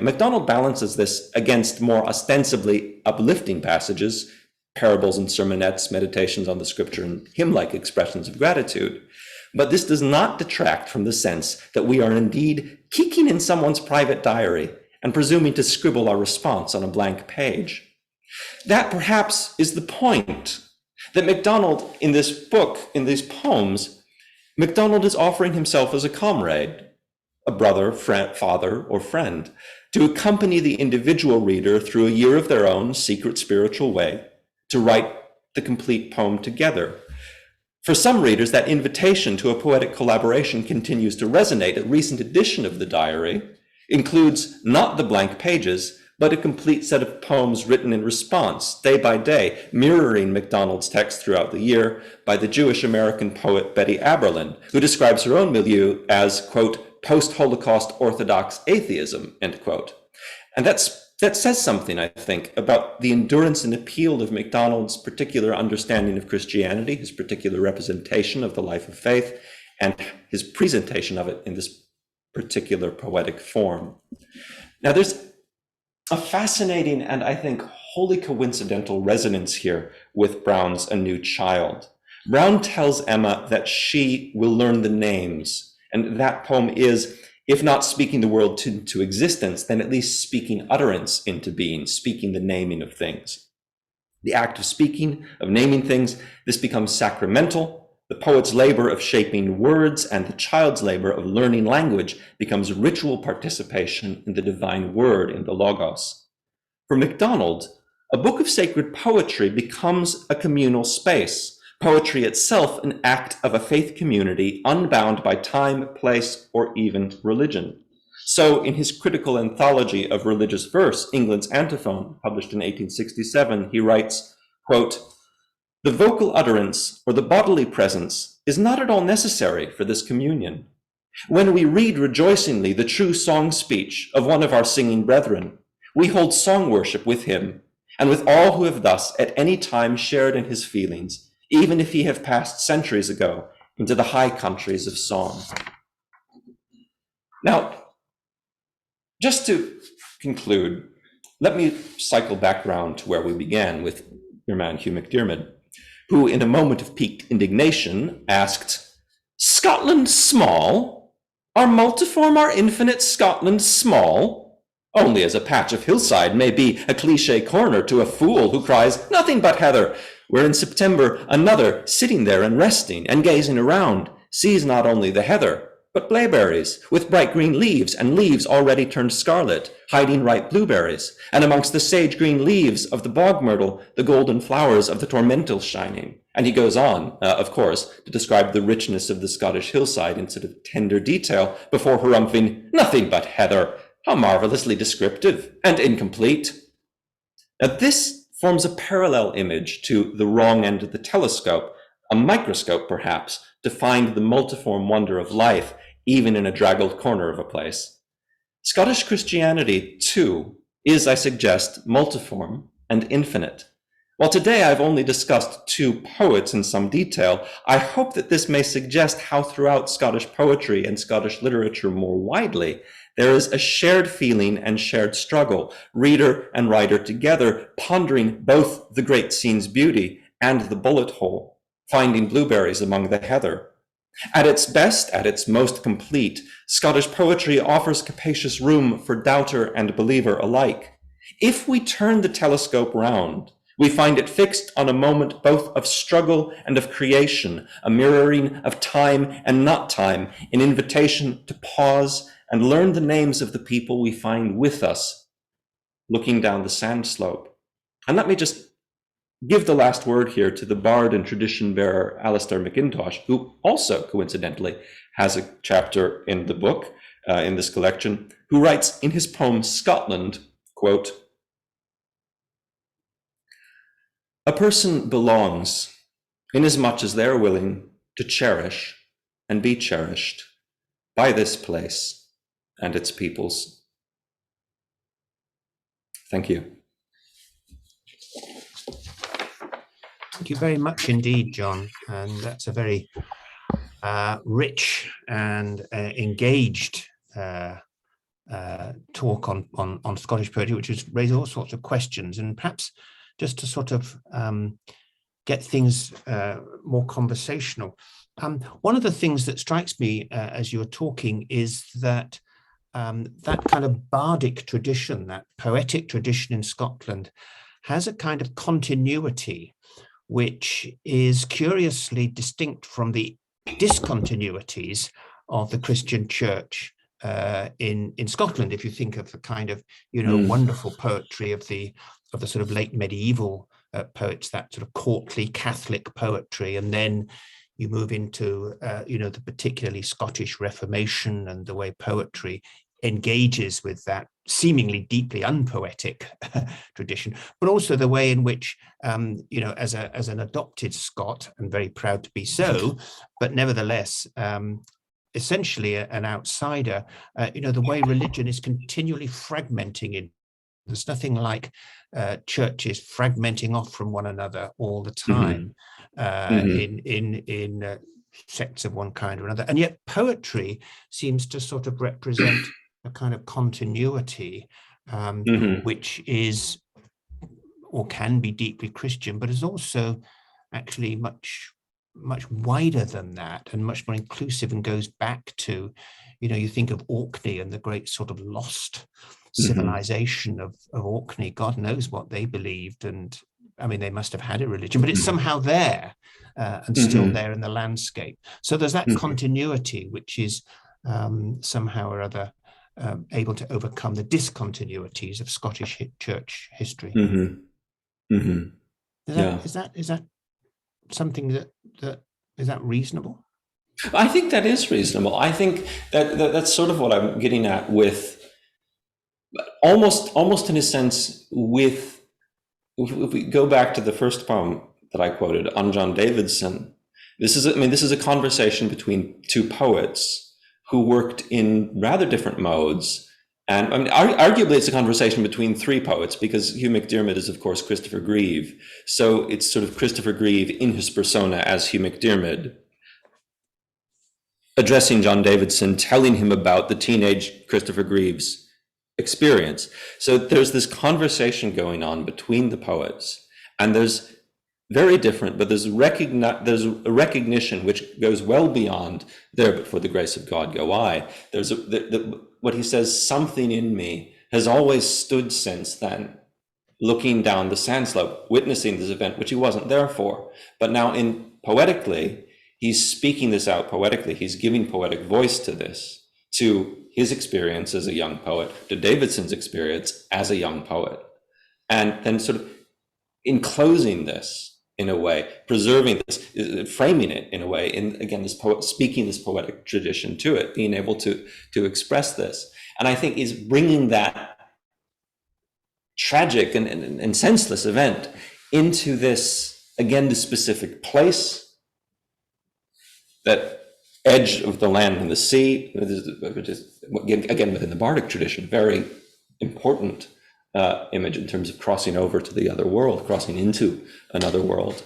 MacDonald balances this against more ostensibly uplifting passages, parables and sermonettes, meditations on the scripture, and hymn-like expressions of gratitude. But this does not detract from the sense that we are indeed keeking in someone's private diary and presuming to scribble our response on a blank page. That perhaps is the point, that MacDonald, in this book, in these poems, MacDonald is offering himself as a comrade, a brother, friend, father, or friend, to accompany the individual reader through a year of their own secret spiritual way, to write the complete poem together. For some readers, that invitation to a poetic collaboration continues to resonate. A recent edition of the diary includes not the blank pages, but a complete set of poems written in response, day by day, mirroring MacDonald's text throughout the year, by the Jewish-American poet Betty Aberlin, who describes her own milieu as, quote, "post-Holocaust Orthodox atheism," end quote. And that says something, I think, about the endurance and appeal of MacDonald's particular understanding of Christianity, his particular representation of the life of faith, and his presentation of it in this particular poetic form. Now, there's a fascinating and I think wholly coincidental resonance here with Brown's A New Child. Brown tells Emma that she will learn the names, and that poem is, if not speaking the world to existence, then at least speaking utterance into being, speaking the naming of things. The act of speaking, of naming things, this becomes sacramental, The poet's labor of shaping words and the child's labor of learning language becomes ritual participation in the divine word, in the Logos. For MacDonald, a book of sacred poetry becomes a communal space, poetry itself an act of a faith community unbound by time, place, or even religion. So in his critical anthology of religious verse, England's Antiphon, published in 1867, he writes, quote, "The vocal utterance or the bodily presence is not at all necessary for this communion. When we read rejoicingly the true song speech of one of our singing brethren, we hold song worship with him and with all who have thus at any time shared in his feelings, even if he have passed centuries ago into the high countries of song." Now, just to conclude, let me cycle back round to where we began with your man Hugh McDiarmid, who in a moment of piqued indignation asked, "Scotland small? Are multiform, our infinite Scotland small? Only as a patch of hillside may be a cliché corner to a fool who cries, 'Nothing but heather,' where in September another, sitting there and resting and gazing around, sees not only the heather, but blaeberries with bright green leaves and leaves already turned scarlet, hiding ripe blueberries, and amongst the sage green leaves of the bog myrtle, the golden flowers of the tormentil shining." And he goes on, of course, to describe the richness of the Scottish hillside in sort of tender detail before harumphing, "Nothing but heather. How marvelously descriptive and incomplete." Now this forms a parallel image to the wrong end of the telescope, a microscope perhaps, to find the multiform wonder of life, even in a draggled corner of a place. Scottish Christianity, too, is, I suggest, multiform and infinite. While today I've only discussed two poets in some detail, I hope that this may suggest how throughout Scottish poetry and Scottish literature more widely, there is a shared feeling and shared struggle, reader and writer together, pondering both the great scene's beauty and the bullet hole, finding blueberries among the heather. At its best, at its most complete, Scottish poetry offers capacious room for doubter and believer alike. If we turn the telescope round, we find it fixed on a moment both of struggle and of creation, a mirroring of time and not time, an invitation to pause and learn the names of the people we find with us, looking down the sand slope. And let me just give the last word here to the bard and tradition bearer, Alistair McIntosh, who also, coincidentally, has a chapter in the book, in this collection, who writes in his poem Scotland, quote, "A person belongs inasmuch as they are willing to cherish and be cherished by this place and its peoples." Thank you. Thank you very much indeed, John. And that's a very rich and engaged talk on Scottish poetry, which has raised all sorts of questions. And perhaps just to sort of get things more conversational. One of the things that strikes me as you were talking is that that kind of bardic tradition, that poetic tradition in Scotland, has a kind of continuity which is curiously distinct from the discontinuities of the Christian church in Scotland. If you think of the kind of, wonderful poetry of the sort of late medieval poets, that sort of courtly Catholic poetry, and then you move into, the particularly Scottish Reformation and the way poetry engages with that seemingly deeply unpoetic tradition, but also the way in which, as an adopted Scot, and very proud to be so, but nevertheless, essentially an outsider, the way religion is continually fragmenting in. There's nothing like churches fragmenting off from one another all the time in sects of one kind or another. And yet poetry seems to sort of represent a kind of continuity, which is or can be deeply Christian, but is also actually much wider than that and much more inclusive, and goes back to, you think of Orkney and the great sort of lost civilization of Orkney. God knows what they believed, and I mean, they must have had a religion, but it's somehow there. and still there in the landscape. So there's that continuity, which is somehow or other able to overcome the discontinuities of Scottish church history. Is that something that is that reasonable? I think that is reasonable. I think that's sort of what I'm getting at with almost in a sense with, if we go back to the first poem that I quoted on John Davidson, this is a conversation between two poets who worked in rather different modes. And I mean, arguably it's a conversation between three poets, because Hugh McDiarmid is, of course, Christopher Grieve. So it's sort of Christopher Grieve in his persona as Hugh McDiarmid, addressing John Davidson, telling him about the teenage Christopher Grieve's experience. So there's this conversation going on between the poets, and there's very different, but there's a recognition which goes well beyond there, but for the grace of God go I. There's what he says, something in me has always stood since then, looking down the sand slope, witnessing this event, which he wasn't there for. But now poetically, he's speaking this out poetically. He's giving poetic voice to this, to his experience as a young poet, to Davidson's experience as a young poet. And then sort of enclosing this in a way, preserving this, framing it in a way, and again, this poet speaking this poetic tradition to it, being able to express this. And I think is bringing that tragic and senseless event into this, again, the specific place, that edge of the land and the sea, which is, again, within the Bardic tradition, very important image in terms of crossing over to the other world, crossing into another world,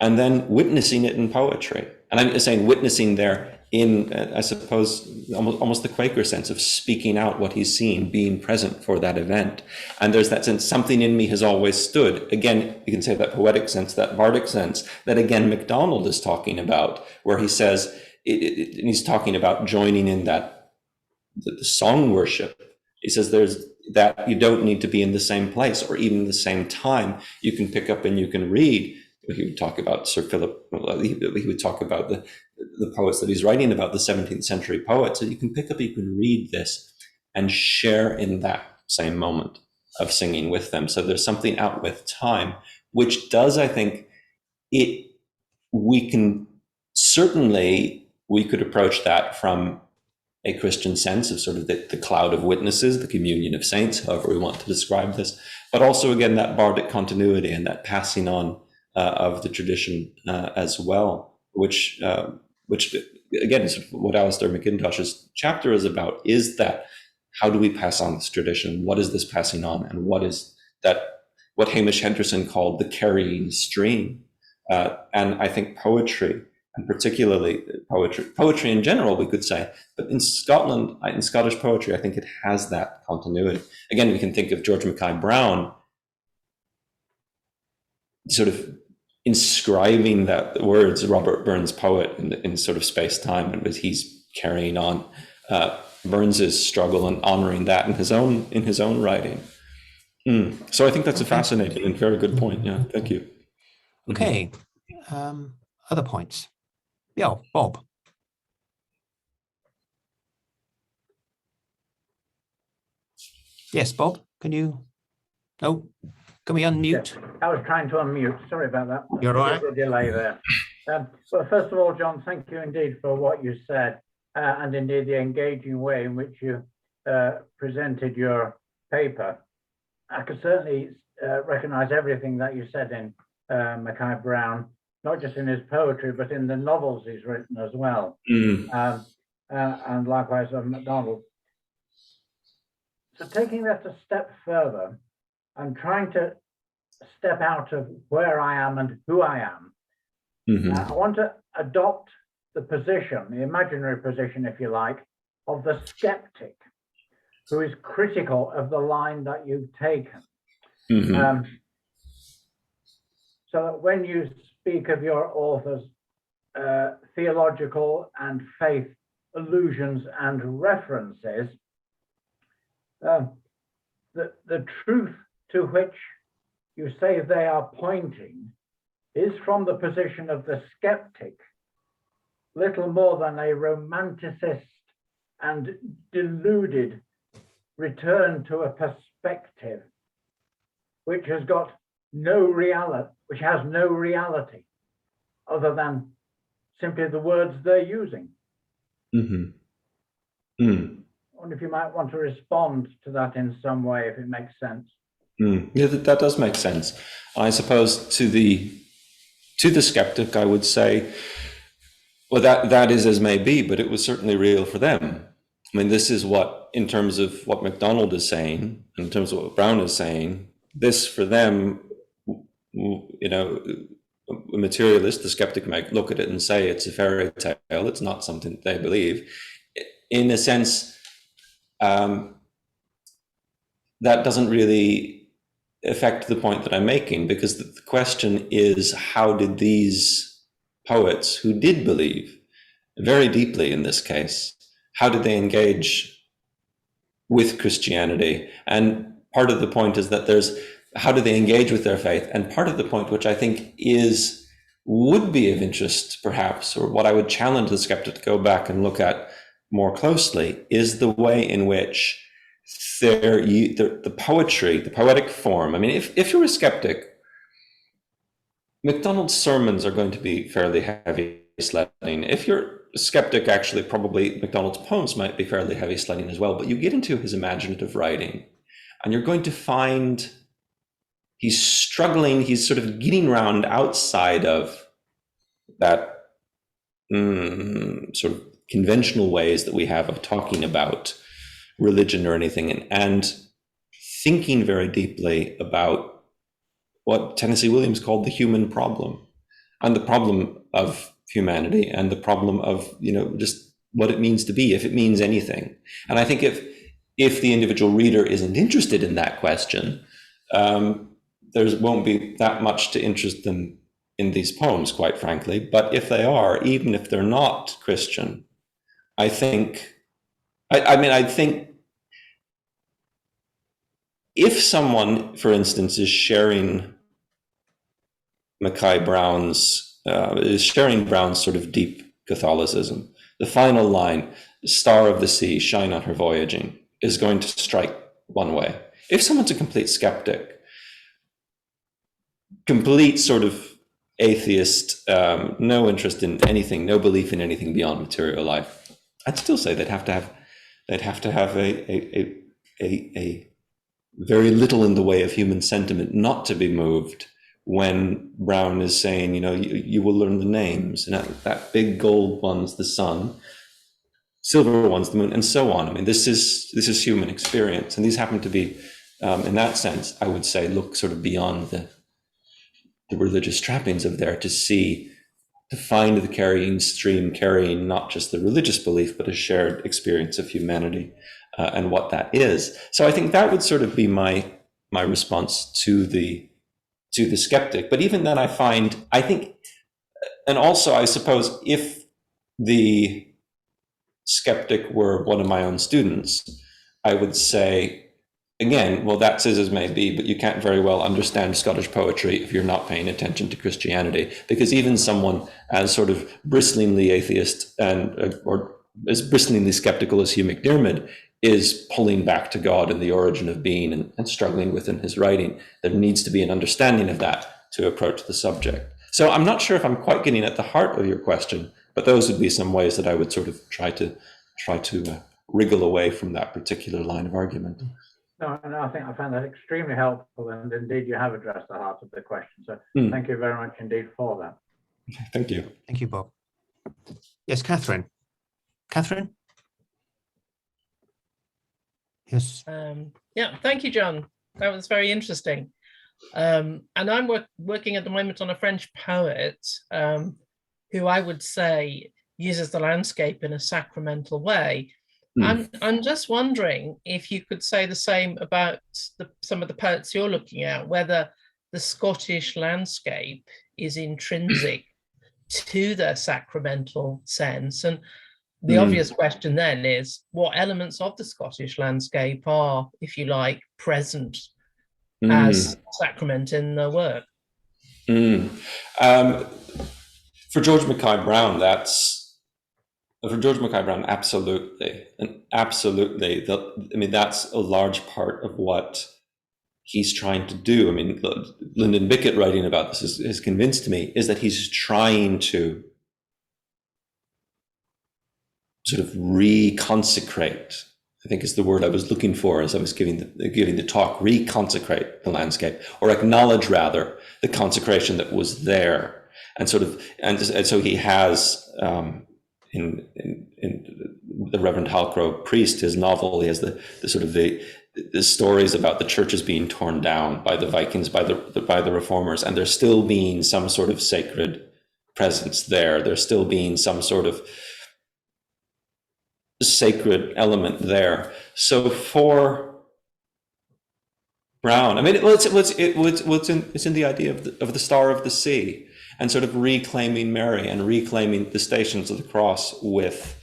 and then witnessing it in poetry. And I'm saying witnessing there in, I suppose, almost the Quaker sense of speaking out what he's seen, being present for that event. And there's that sense, something in me has always stood. Again, you can say that poetic sense, that bardic sense, that again, MacDonald is talking about, where he says, and he's talking about joining in that, the song worship. He says there's that you don't need to be in the same place or even the same time. You can pick up and you can read. He would talk about Sir Philip, he would talk about the poets that he's writing about, the 17th century poets. So you can pick up, you can read this and share in that same moment of singing with them. So there's something out with time, which does, I think, we could approach that from a Christian sense of sort of the cloud of witnesses, the communion of saints, however we want to describe this, but also again that bardic continuity and that passing on of the tradition as well, which again is what Alistair McIntosh's chapter is about, is that how do we pass on this tradition? What is this passing on? And what is that, what Hamish Henderson called the carrying stream? And I think poetry, and particularly poetry in general, we could say, but in Scotland, in Scottish poetry, I think it has that continuity. Again, we can think of George Mackay Brown sort of inscribing that words, Robert Burns' poet, in sort of space-time, and he's carrying on Burns's struggle and honoring that in his own writing. So I think that's a fascinating and very good point. Yeah, thank you. Okay, other points. Yeah, Bob. Yes, Bob, can we unmute? Yeah, I was trying to unmute. Sorry about that. You're all right. The delay there. Well, first of all, John, thank you indeed for what you said, and indeed the engaging way in which you presented your paper. I could certainly recognize everything that you said in Mackay Brown, not just in his poetry, but in the novels he's written as well. And likewise on MacDonald. So taking that a step further, I'm trying to step out of where I am and who I am. I want to adopt the position, the imaginary position, if you like, of the skeptic who is critical of the line that you've taken. So that when you speak of your author's theological and faith allusions and references, the truth to which you say they are pointing is from the position of the skeptic little more than a romanticist and deluded return to a perspective which has got no reality, which has no reality other than simply the words they're using. Mm-hmm. Mm. I wonder if you might want to respond to that in some way, if it makes sense. Yeah, that does make sense. I suppose to the skeptic, I would say, well, that is as may be, but it was certainly real for them. I mean, this is what, in terms of what MacDonald is saying, in terms of what Brown is saying, this for them, you know, a materialist, the skeptic might look at it and say it's a fairy tale, it's not something they believe. In a sense, that doesn't really affect the point that I'm making, because the question is, how did these poets who did believe very deeply in this case, how did they engage with Christianity? And part of the point is that how do they engage with their faith? And part of the point, which I think would be of interest perhaps, or what I would challenge the skeptic to go back and look at more closely, is the way in which the poetry, the poetic form. I mean, if you're a skeptic, MacDonald's sermons are going to be fairly heavy sledding. If you're a skeptic, actually, probably MacDonald's poems might be fairly heavy sledding as well. But you get into his imaginative writing, and you're going to find he's struggling, he's sort of getting around outside of that sort of conventional ways that we have of talking about religion or anything, and thinking very deeply about what Tennessee Williams called the human problem, and the problem of humanity, and the problem of, you know, just what it means to be, if it means anything. And I think if the individual reader isn't interested in that question, there won't be that much to interest them in these poems, quite frankly. But if they are, even if they're not Christian, I think if someone, for instance, is sharing Brown's sort of deep Catholicism, the final line, "Star of the sea, shine on her voyaging," is going to strike one way. If someone's a complete skeptic, complete sort of atheist, no interest in anything, no belief in anything beyond material life, I'd still say they'd have to have a very little in the way of human sentiment not to be moved when Brown is saying, you know, you will learn the names, and that big gold one's the sun, silver one's the moon, and so on. I mean, this is human experience, and these happen to be, in that sense, I would say, look sort of beyond the religious trappings of there to find the carrying stream, carrying not just the religious belief, but a shared experience of humanity, and what that is. So I think that would sort of be my response to the skeptic. But even then, I think, and also I suppose if the skeptic were one of my own students, I would say, again, well, that's as may be, but you can't very well understand Scottish poetry if you're not paying attention to Christianity, because even someone as sort of bristlingly atheist or as bristlingly skeptical as Hugh McDiarmid is pulling back to God and the origin of being and struggling within his writing. There needs to be an understanding of that to approach the subject. So I'm not sure if I'm quite getting at the heart of your question, but those would be some ways that I would sort of try to wriggle away from that particular line of argument. No, I think I found that extremely helpful, and indeed you have addressed the heart of the question. So thank you very much indeed for that. Thank you. Thank you, Bob. Yes, Catherine. Catherine? Yes. Yeah, thank you, John. That was very interesting. And I'm working at the moment on a French poet who I would say uses the landscape in a sacramental way. I'm just wondering if you could say the same about some of the poets you're looking at, whether the Scottish landscape is intrinsic to their sacramental sense. And the obvious question then is, what elements of the Scottish landscape are, if you like, present as sacrament in their work? For George Mackay Brown, absolutely, and absolutely. That's a large part of what he's trying to do. I mean, Lyndon Bickett writing about this has convinced me is that he's trying to sort of reconsecrate, I think is the word I was looking for as I was giving the talk, reconsecrate the landscape, or acknowledge rather the consecration that was there. And so he has, in the Reverend Halcrow Priest, his novel, he has the sort of the stories about the churches being torn down by the Vikings, by the reformers, and there still being some sort of sacred presence there. There's still being some sort of sacred element there. So for Brown, I mean, it's in the idea of the Star of the Sea, and sort of reclaiming Mary and reclaiming the Stations of the Cross with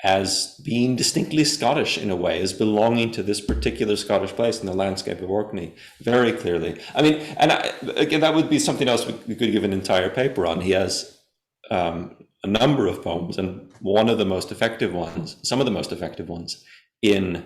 as being distinctly Scottish in a way, as belonging to this particular Scottish place in the landscape of Orkney, very clearly. I mean, and again, that would be something else we could give an entire paper on. He has a number of poems, and some of the most effective ones in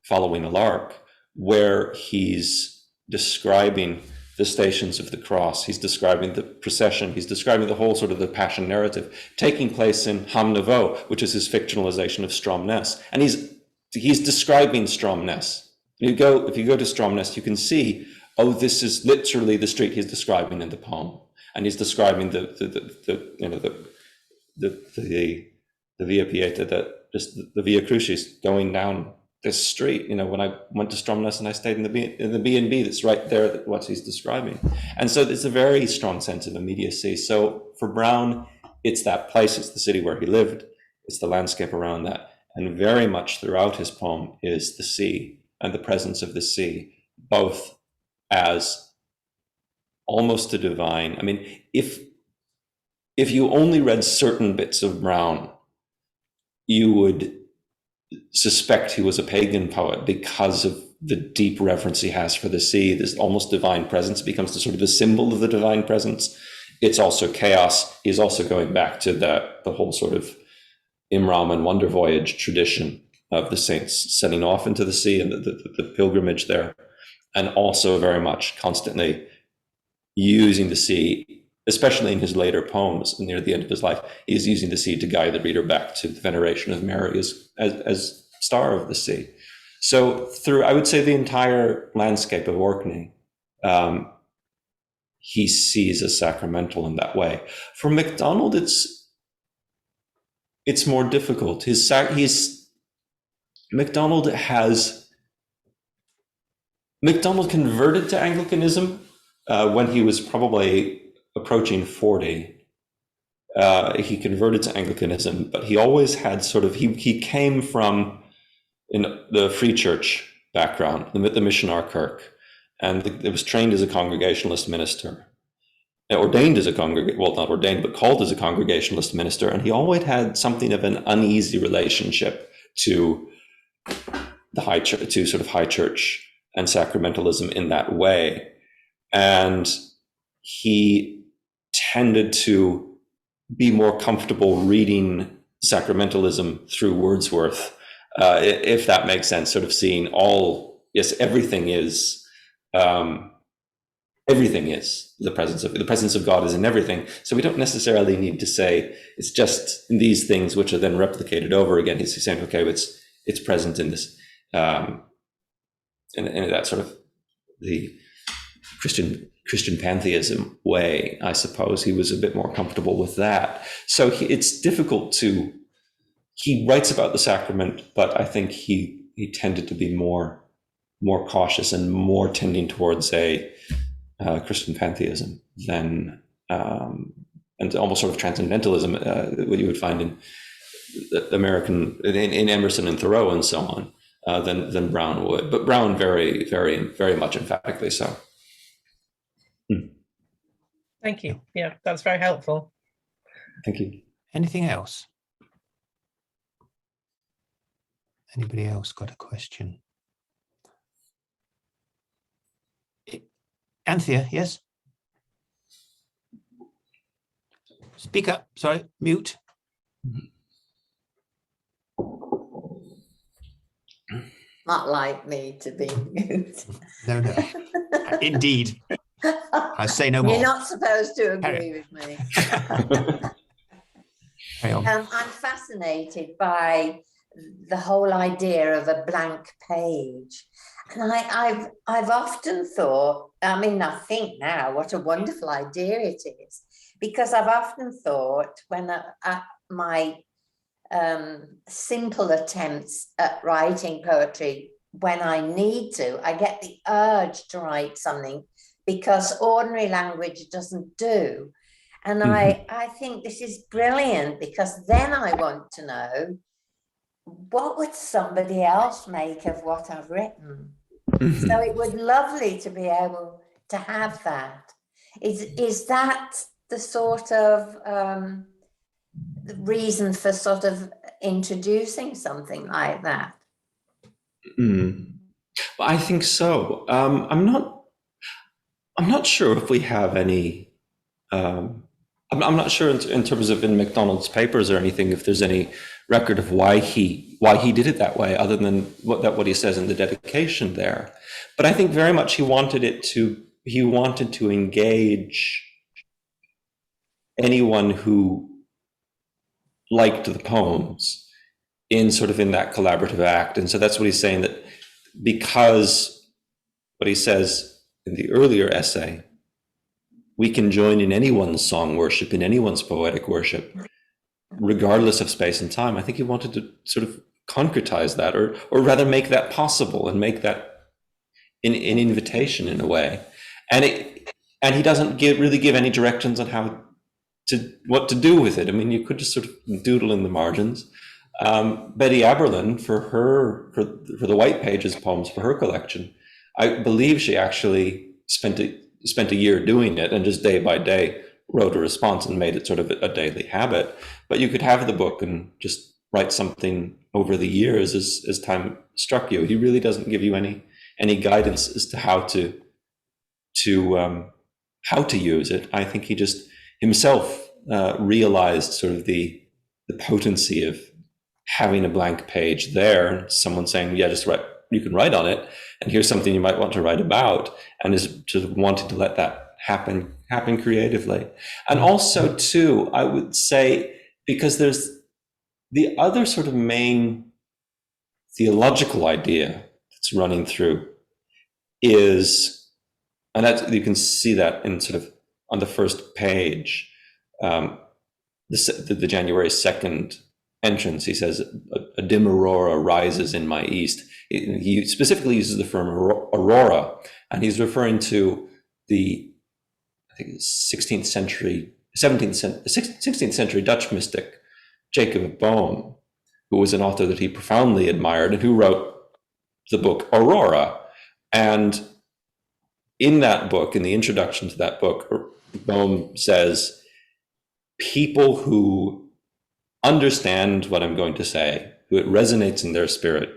Following a Lark, where he's describing the Stations of the Cross, he's describing the procession, he's describing the whole sort of the Passion narrative taking place in Hamnavoe, which is his fictionalization of Stromness, and he's describing Stromness. If you go to Stromness, you can see, oh, this is literally the street he's describing in the poem, and he's describing the Via Pieta, the Via Crucis going down this street. When I went to Stromness and I stayed in the B&B that's right there, what he's describing. And so there's a very strong sense of immediacy. So for Brown, it's that place, it's the city where he lived, it's the landscape around that. And very much throughout his poem is the sea and the presence of the sea, both as almost a divine. I mean, if you only read certain bits of Brown, you would suspect he was a pagan poet because of the deep reverence he has for the sea. This almost divine presence becomes the sort of the symbol of the divine presence. It's also chaos. He's also going back to the whole sort of Imram and Wonder Voyage tradition of the saints setting off into the sea and the pilgrimage there, and also very much constantly using the sea, especially in his later poems near the end of his life. He's using the sea to guide the reader back to the veneration of Mary as Star of the Sea. So through, I would say, the entire landscape of Orkney, he sees as sacramental in that way. For MacDonald, it's more difficult. MacDonald converted to Anglicanism when he was probably approaching 40. He converted to Anglicanism, but he always had he came from in the Free Church background, the Missionar Kirk, and it was trained as a Congregationalist minister, ordained as not ordained, but called as a Congregationalist minister, and he always had something of an uneasy relationship to the high church, to sort of high church and sacramentalism in that way, and he tended to be more comfortable reading sacramentalism through Wordsworth, if that makes sense, sort of seeing everything is the presence of God is in everything. So we don't necessarily need to say it's just these things which are then replicated over again. He's saying, okay, it's present in this, in that sort of the Christian pantheism way, I suppose. He was a bit more comfortable with that. So it's difficult he writes about the sacrament, but I think he tended to be more cautious and more tending towards a Christian pantheism than, and almost sort of transcendentalism, what you would find in in Emerson and Thoreau and so on, than Brown would. But Brown very, very, very much emphatically so. Thank you. Yeah, that's very helpful. Thank you. Anything else? Anybody else got a question? Anthea, yes? Speak up, sorry, mute. Not like me to be mute. No, no, indeed. I say no You're more. not supposed to Carry agree with me. Carry on. I'm fascinated by the whole idea of a blank page. And I've often thought, I mean, I think now what a wonderful idea it is, because I've often thought when at my simple attempts at writing poetry, when I need to, I get the urge to write something because ordinary language doesn't do. And I think this is brilliant, because then I want to know, what would somebody else make of what I've written? So it would lovely to be able to have that. Is that the sort of the reason for sort of introducing something like that? Well, I think so. I'm not sure if we have any. I'm not sure in terms of in MacDonald's papers or anything, if there's any record of why he did it that way, other than what he says in the dedication there. But I think very much he wanted to engage anyone who liked the poems in that collaborative act. And so that's what he's saying, that because what he says in the earlier essay, we can join in anyone's song worship, in anyone's poetic worship, regardless of space and time. I think he wanted to sort of concretize that, or rather make that possible and make that an invitation in a way. And he doesn't really give any directions on what to do with it. I mean, you could just sort of doodle in the margins. Betty Aberlin, for the White Pages poems for her collection, I believe she actually spent a year doing it, and just day by day wrote a response and made it sort of a daily habit. But you could have the book and just write something over the years as time struck you. He really doesn't give you any guidance as to how to use it. I think he just himself realized sort of the potency of having a blank page there, someone saying, yeah, just write, you can write on it, and here's something you might want to write about, and is just wanting to let that happen creatively. And also too, I would say, because there's the other sort of main theological idea that's running through is, and that you can see that in sort of on the first page, the January 2nd entrance. He says, a dim aurora rises in my east. He specifically uses the term aurora, and he's referring to the, I think, 16th century Dutch mystic Jacob Boehme, who was an author that he profoundly admired and who wrote the book Aurora. And in that book, in the introduction to that book, Boehme says, people who understand what I'm going to say, who it resonates in their spirit,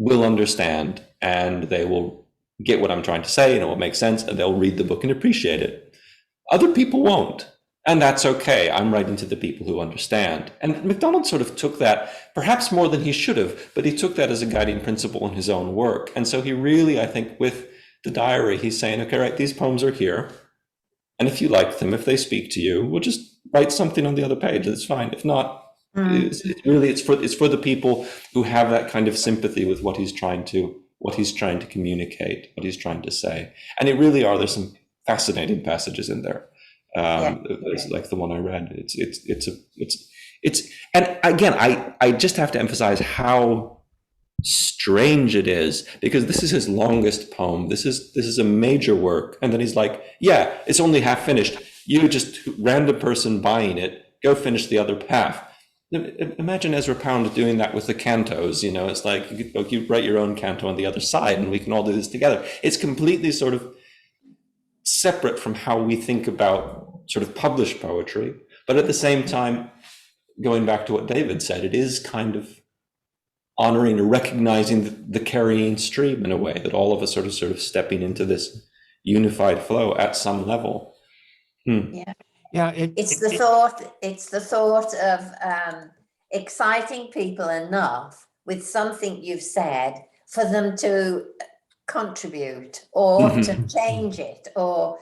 will understand, and they will get what I'm trying to say, and it will make sense, and they'll read the book and appreciate it. Other people won't, and that's okay. I'm writing to the people who understand. And MacDonald sort of took that, perhaps more than he should have, but he took that as a guiding principle in his own work. And so he really, I think, with the diary, he's saying, okay, right, these poems are here, and if you like them, if they speak to you, we'll just write something on the other page. It's fine. If not, it's for the people who have that kind of sympathy with what he's trying to communicate, what he's trying to say. And it really there's some fascinating passages in there. Like the one I read. It's and again, I just have to emphasize how strange it is, because this is his longest poem. This is a major work, and then he's like, yeah, it's only half finished. You just random person buying it, go finish the other half. Imagine Ezra Pound doing that with the cantos. It's like you write your own canto on the other side, and we can all do this together. It's completely sort of separate from how we think about sort of published poetry, but at the same time, going back to what David said, it is kind of honoring or recognizing the carrying stream in a way, that all of us sort of stepping into this unified flow at some level. Yeah. Yeah, It's the thought. It's the thought of exciting people enough with something you've said for them to contribute or to change it, or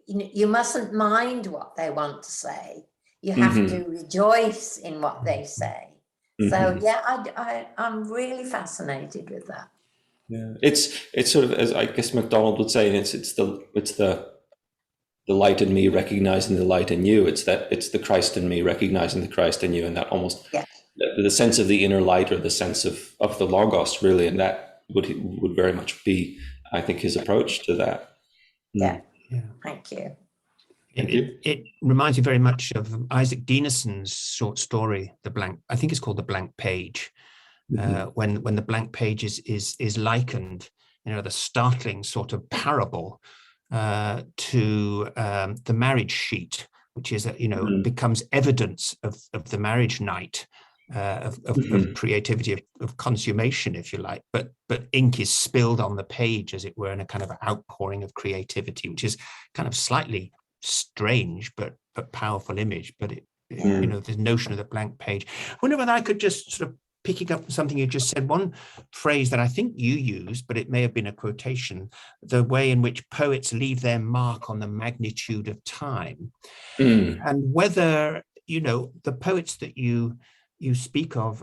you mustn't mind what they want to say. You have to rejoice in what they say. So yeah, I'm really fascinated with that. Yeah, it's sort of, as I guess MacDonald would say, and it's the light in me recognizing the light in you. It's the Christ in me recognizing the Christ in you, and that almost the sense of the inner light, or the sense of the Logos, really, and that would very much be, I think, his approach to that. Yeah. Thank you. It reminds me very much of Isaac Dinason's short story, I think it's called The Blank Page, when the blank page is likened, the startling sort of parable to the marriage sheet, which is becomes evidence of the marriage night, of creativity, of consummation, if you like, but ink is spilled on the page, as it were, in a kind of outpouring of creativity, which is kind of slightly strange but powerful image. But the notion of the blank page. I wonder whether I could just sort of, picking up something you just said, one phrase that I think you used, but it may have been a quotation, the way in which poets leave their mark on the magnitude of time, and whether the poets that you speak of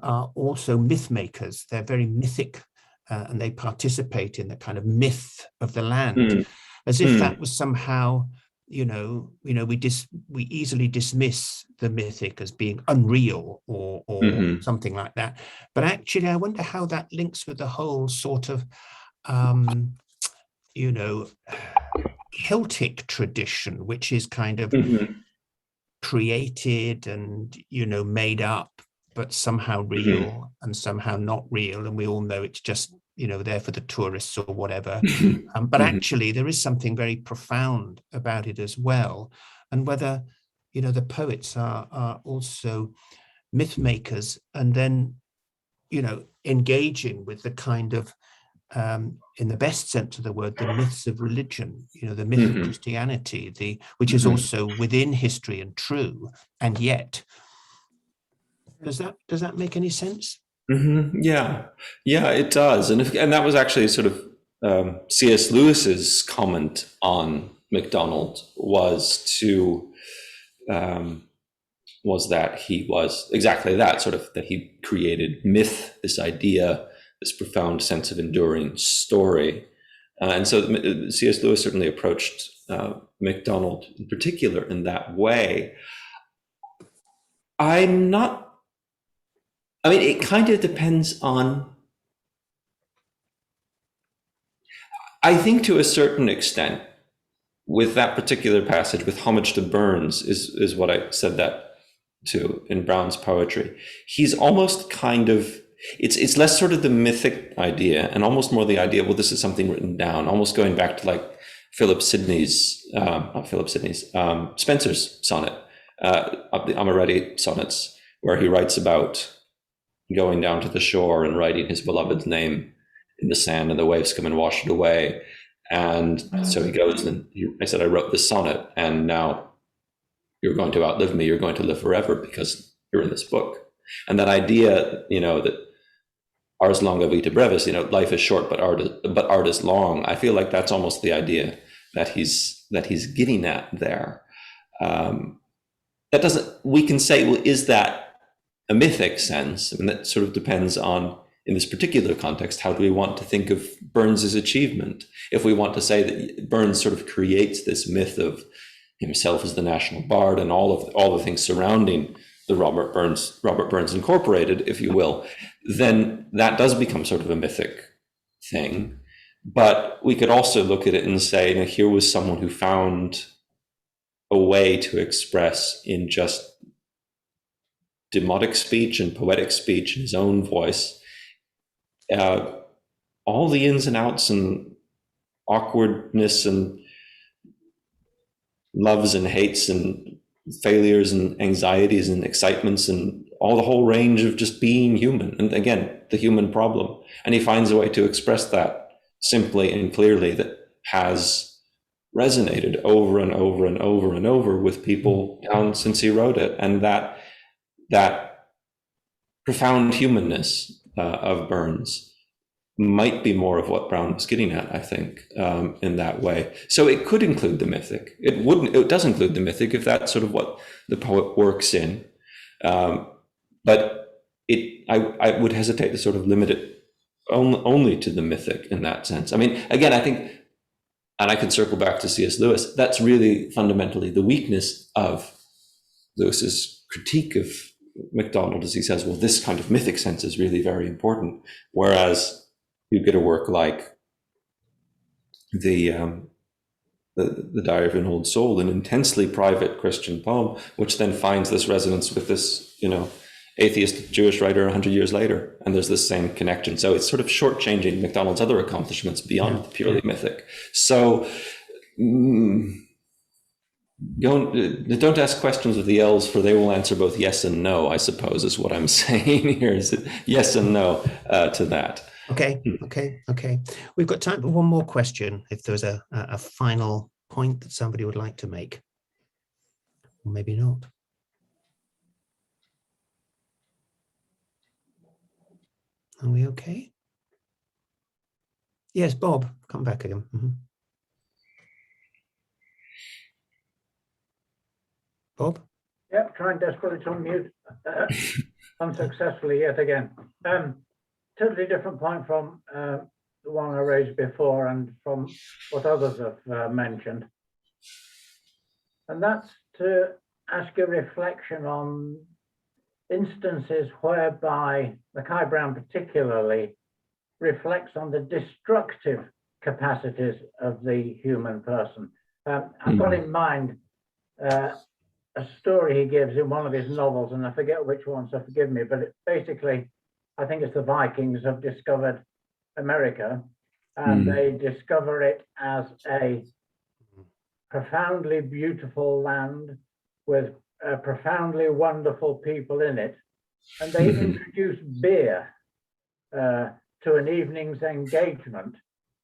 are also myth makers. They're very mythic, and they participate in the kind of myth of the land, as if that was somehow, we easily dismiss the mythic as being unreal or something like that. But actually, I wonder how that links with the whole sort of, Celtic tradition, which is kind of created and, made up, but somehow real and somehow not real. And we all know it's just, there for the tourists or whatever. But actually, there is something very profound about it as well. And whether, the poets are also myth makers, and then, engaging with the kind of, in the best sense of the word, the myths of religion, the myth of Christianity, which is also within history and true, and yet. Does that make any sense? Yeah, it does, and that was actually sort of C.S. Lewis's comment on MacDonald was that he was exactly that, sort of, that he created myth, this idea, this profound sense of enduring story, and so C.S. Lewis certainly approached MacDonald in particular in that way. It kind of depends on, I think, to a certain extent, with that particular passage, with homage to Burns, is what I said that to in Brown's poetry. He's almost kind of, it's less sort of the mythic idea and almost more the idea, well, this is something written down, almost going back to like Spenser's sonnet, of the Amoretti sonnets, where he writes about going down to the shore and writing his beloved's name in the sand, and the waves come and wash it away. And so he goes, and I said, I wrote this sonnet, and now you're going to outlive me. You're going to live forever because you're in this book. And that idea, that ars longa vita brevis, life is short, but art is long. I feel like that's almost the idea that he's getting at there. We can say, well, is that a mythic sense? And that sort of depends on, in this particular context, how do we want to think of Burns's achievement? If we want to say that Burns sort of creates this myth of himself as the national bard and all the things surrounding the Robert Burns Incorporated, if you will, then that does become sort of a mythic thing. But we could also look at it and say, here was someone who found a way to express in just demotic speech and poetic speech in his own voice all the ins and outs and awkwardness and loves and hates and failures and anxieties and excitements and all the whole range of just being human, and again, the human problem. And he finds a way to express that simply and clearly that has resonated over and over and over and over with people since he wrote it. And that profound humanness of Burns might be more of what Brown was getting at, I think, in that way. So it could include the mythic. It does include the mythic if that's sort of what the poet works in. But I would hesitate to sort of limit it only to the mythic in that sense. I mean, again, I think, and I can circle back to C.S. Lewis, that's really fundamentally the weakness of Lewis's critique of MacDonald, as he says, well, this kind of mythic sense is really very important. Whereas you get a work like the Diary of an Old Soul, an intensely private Christian poem, which then finds this resonance with this, atheist Jewish writer 100 years later, and there's this same connection. So it's sort of shortchanging MacDonald's other accomplishments beyond the purely mythic. So don't ask questions of the elves, for they will answer both yes and no, I suppose, is what I'm saying here. Is it yes and no to that? Okay. We've got time for one more question, if there's a final point that somebody would like to make. Or maybe not. Are we okay? Yes, Bob, come back again. Mm-hmm. Bob? Yep, trying desperately to unmute. Unsuccessfully yet again. Totally different point from the one I raised before and from what others have mentioned. And that's to ask a reflection on instances whereby Mackay Brown particularly reflects on the destructive capacities of the human person. I've got in mind a story he gives in one of his novels, and I forget which one, so forgive me, but it basically, I think it's the Vikings have discovered America, and they discover it as a profoundly beautiful land with profoundly wonderful people in it. And they introduce beer to an evening's engagement,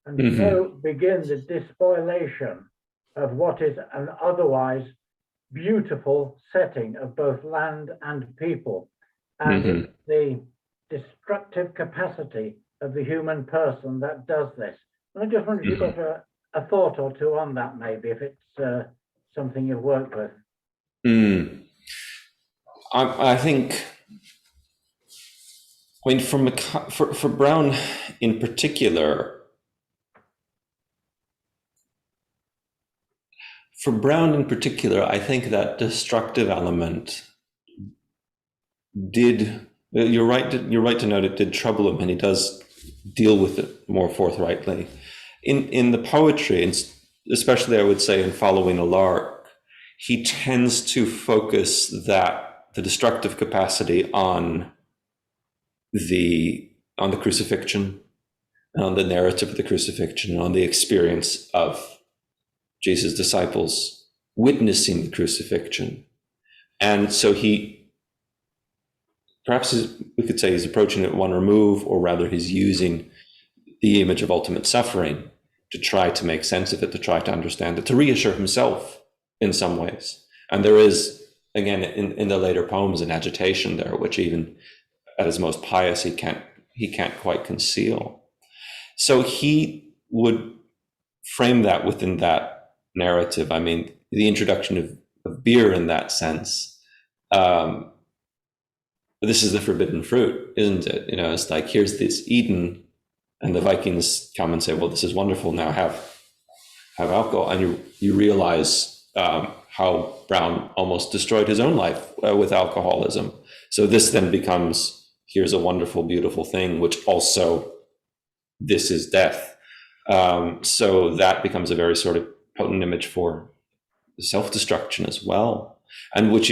and so begin the despoilation of what is an otherwise beautiful setting of both land and people. And it's the destructive capacity of the human person that does this. And I just wonder if you've got a thought or two on that, maybe, if it's something you've worked with. I think, for Brown in particular, I think that destructive element did. You're right to note it did trouble him, and he does deal with it more forthrightly in the poetry, and especially I would say in Following a Lark. He tends to focus the destructive capacity on the crucifixion, on the narrative of the crucifixion, on the experience of Jesus' disciples witnessing the crucifixion. And so perhaps we could say he's approaching it one remove, or rather he's using the image of ultimate suffering to try to make sense of it, to try to understand it, to reassure himself in some ways. And there is, again, in the later poems, an agitation there, which even at his most pious, he can't quite conceal. So he would frame that within that narrative. I mean, the introduction of beer in that sense, this is the forbidden fruit, isn't it? It's like, here's this Eden, and the Vikings come and say, well, this is wonderful, now have alcohol. And you realize how Brown almost destroyed his own life with alcoholism. So this then becomes, here's a wonderful, beautiful thing, which also, this is death. So that becomes a very sort of potent image for self-destruction as well, and which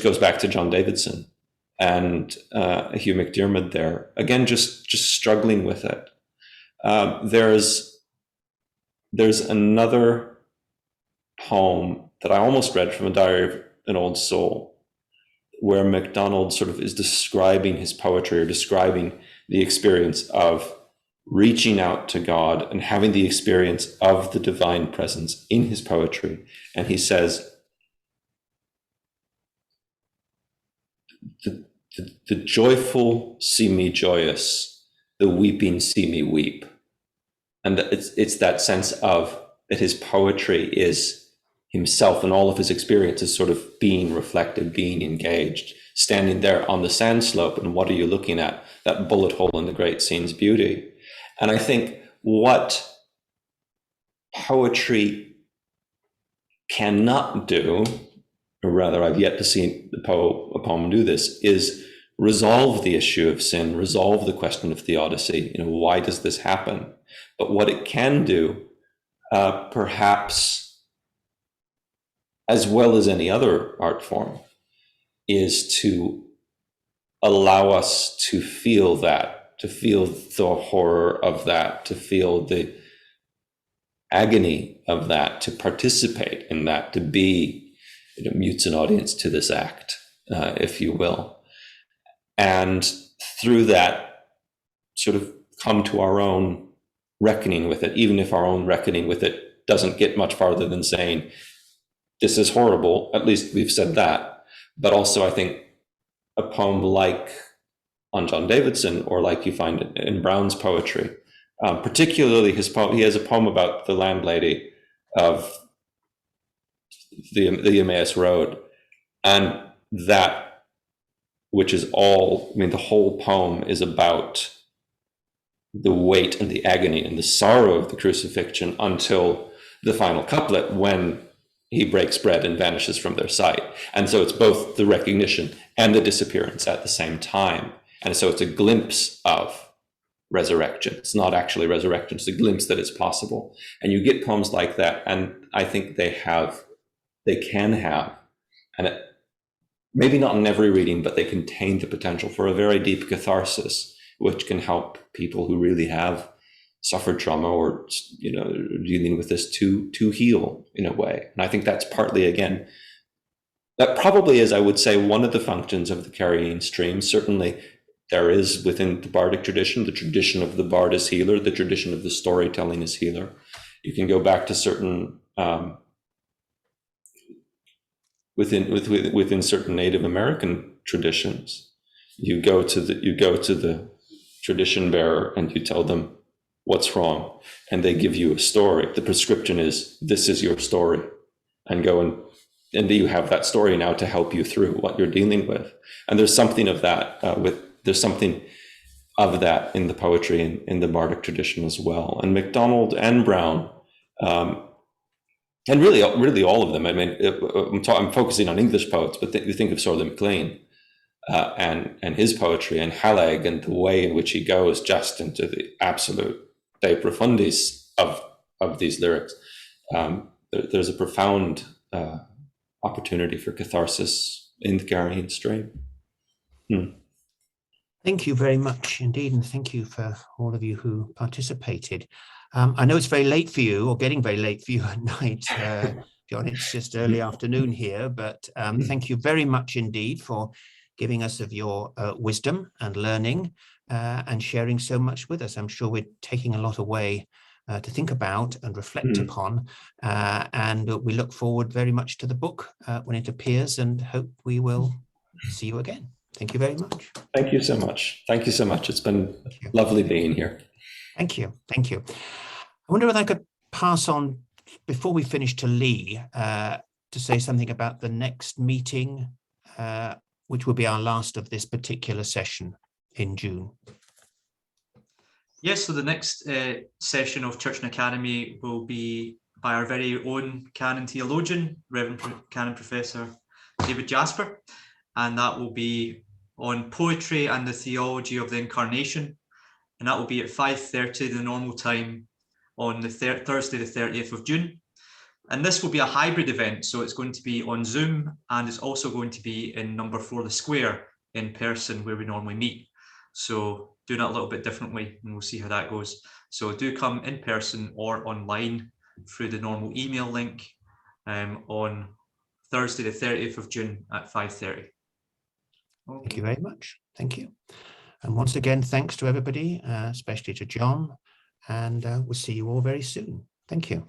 goes back to John Davidson and Hugh McDiarmid there. Again, just struggling with it. There's another poem that I almost read from A Diary of an Old Soul, where MacDonald sort of is describing his poetry, or describing the experience of reaching out to God and having the experience of the divine presence in his poetry. And he says, the joyful see me joyous, the weeping see me weep. And it's that sense of that his poetry is himself and all of his experiences sort of being reflected, being engaged, standing there on the sand slope. And what are you looking at? That bullet hole in the great scene's beauty. And I think what poetry cannot do, or rather I've yet to see a poem do this, is resolve the issue of sin, resolve the question of theodicy. Why does this happen? But what it can do, perhaps as well as any other art form, is to allow us to feel that, to feel the horror of that, to feel the agony of that, to participate in that, to be, mutes an audience to this act, if you will. And through that, sort of come to our own reckoning with it, even if our own reckoning with it doesn't get much farther than saying, this is horrible, at least we've said that. But also I think a poem like on John Davidson, or like you find in Brown's poetry, particularly his poem, he has a poem about the landlady of the Emmaus Road, and that, which is all, the whole poem is about the weight and the agony and the sorrow of the crucifixion until the final couplet, when he breaks bread and vanishes from their sight. And so it's both the recognition and the disappearance at the same time. And so it's a glimpse of resurrection. It's not actually resurrection, it's a glimpse that it's possible. And you get poems like that, and I think they can have, and maybe not in every reading, but they contain the potential for a very deep catharsis, which can help people who really have suffered trauma or dealing with this to heal in a way. And I think that's partly, again, that probably is, I would say, one of the functions of the carrying stream. Certainly there is within the bardic tradition, the tradition of the bard as healer, the tradition of the storytelling as healer. You can go back to certain within certain Native American traditions. You go to the tradition bearer and you tell them what's wrong, and they give you a story. The prescription is, this is your story, and go and you have that story now to help you through what you're dealing with. And there's something of that there's something of that in the poetry in the bardic tradition as well. And MacDonald and Brown, and really all of them. I'm focusing on English poets, but you think of Sorley MacLean and his poetry, and Hallaig, and the way in which he goes just into the absolute de profundis of these lyrics. There's a profound opportunity for catharsis in the carrying stream. Thank you very much indeed, and thank you for all of you who participated. I know it's very late for you, or getting very late for you at night, John. It's just early afternoon here, but thank you very much indeed for giving us of your wisdom and learning and sharing so much with us. I'm sure we're taking a lot away to think about and reflect upon, and we look forward very much to the book when it appears, and hope we will see you again. Thank you very much. Thank you so much. Thank you so much. It's been lovely being here. Thank you. Thank you. I wonder if I could pass on, before we finish, to Lee to say something about the next meeting, which will be our last of this particular session in June. Yes, so the next session of Church and Academy will be by our very own canon theologian, Reverend Canon Professor David Jasper, and that will be on poetry and the theology of the Incarnation, and that will be at 5:30, the normal time, on the Thursday the 30th of June. And this will be a hybrid event, so it's going to be on Zoom, and it's also going to be in number 4 The Square in person, where we normally meet. So doing it a little bit differently, and we'll see how that goes. So do come in person or online through the normal email link on Thursday the 30th of June at 5:30. Okay. Thank you very much. Thank you. And once again, thanks to everybody, especially to John, and we'll see you all very soon. Thank you.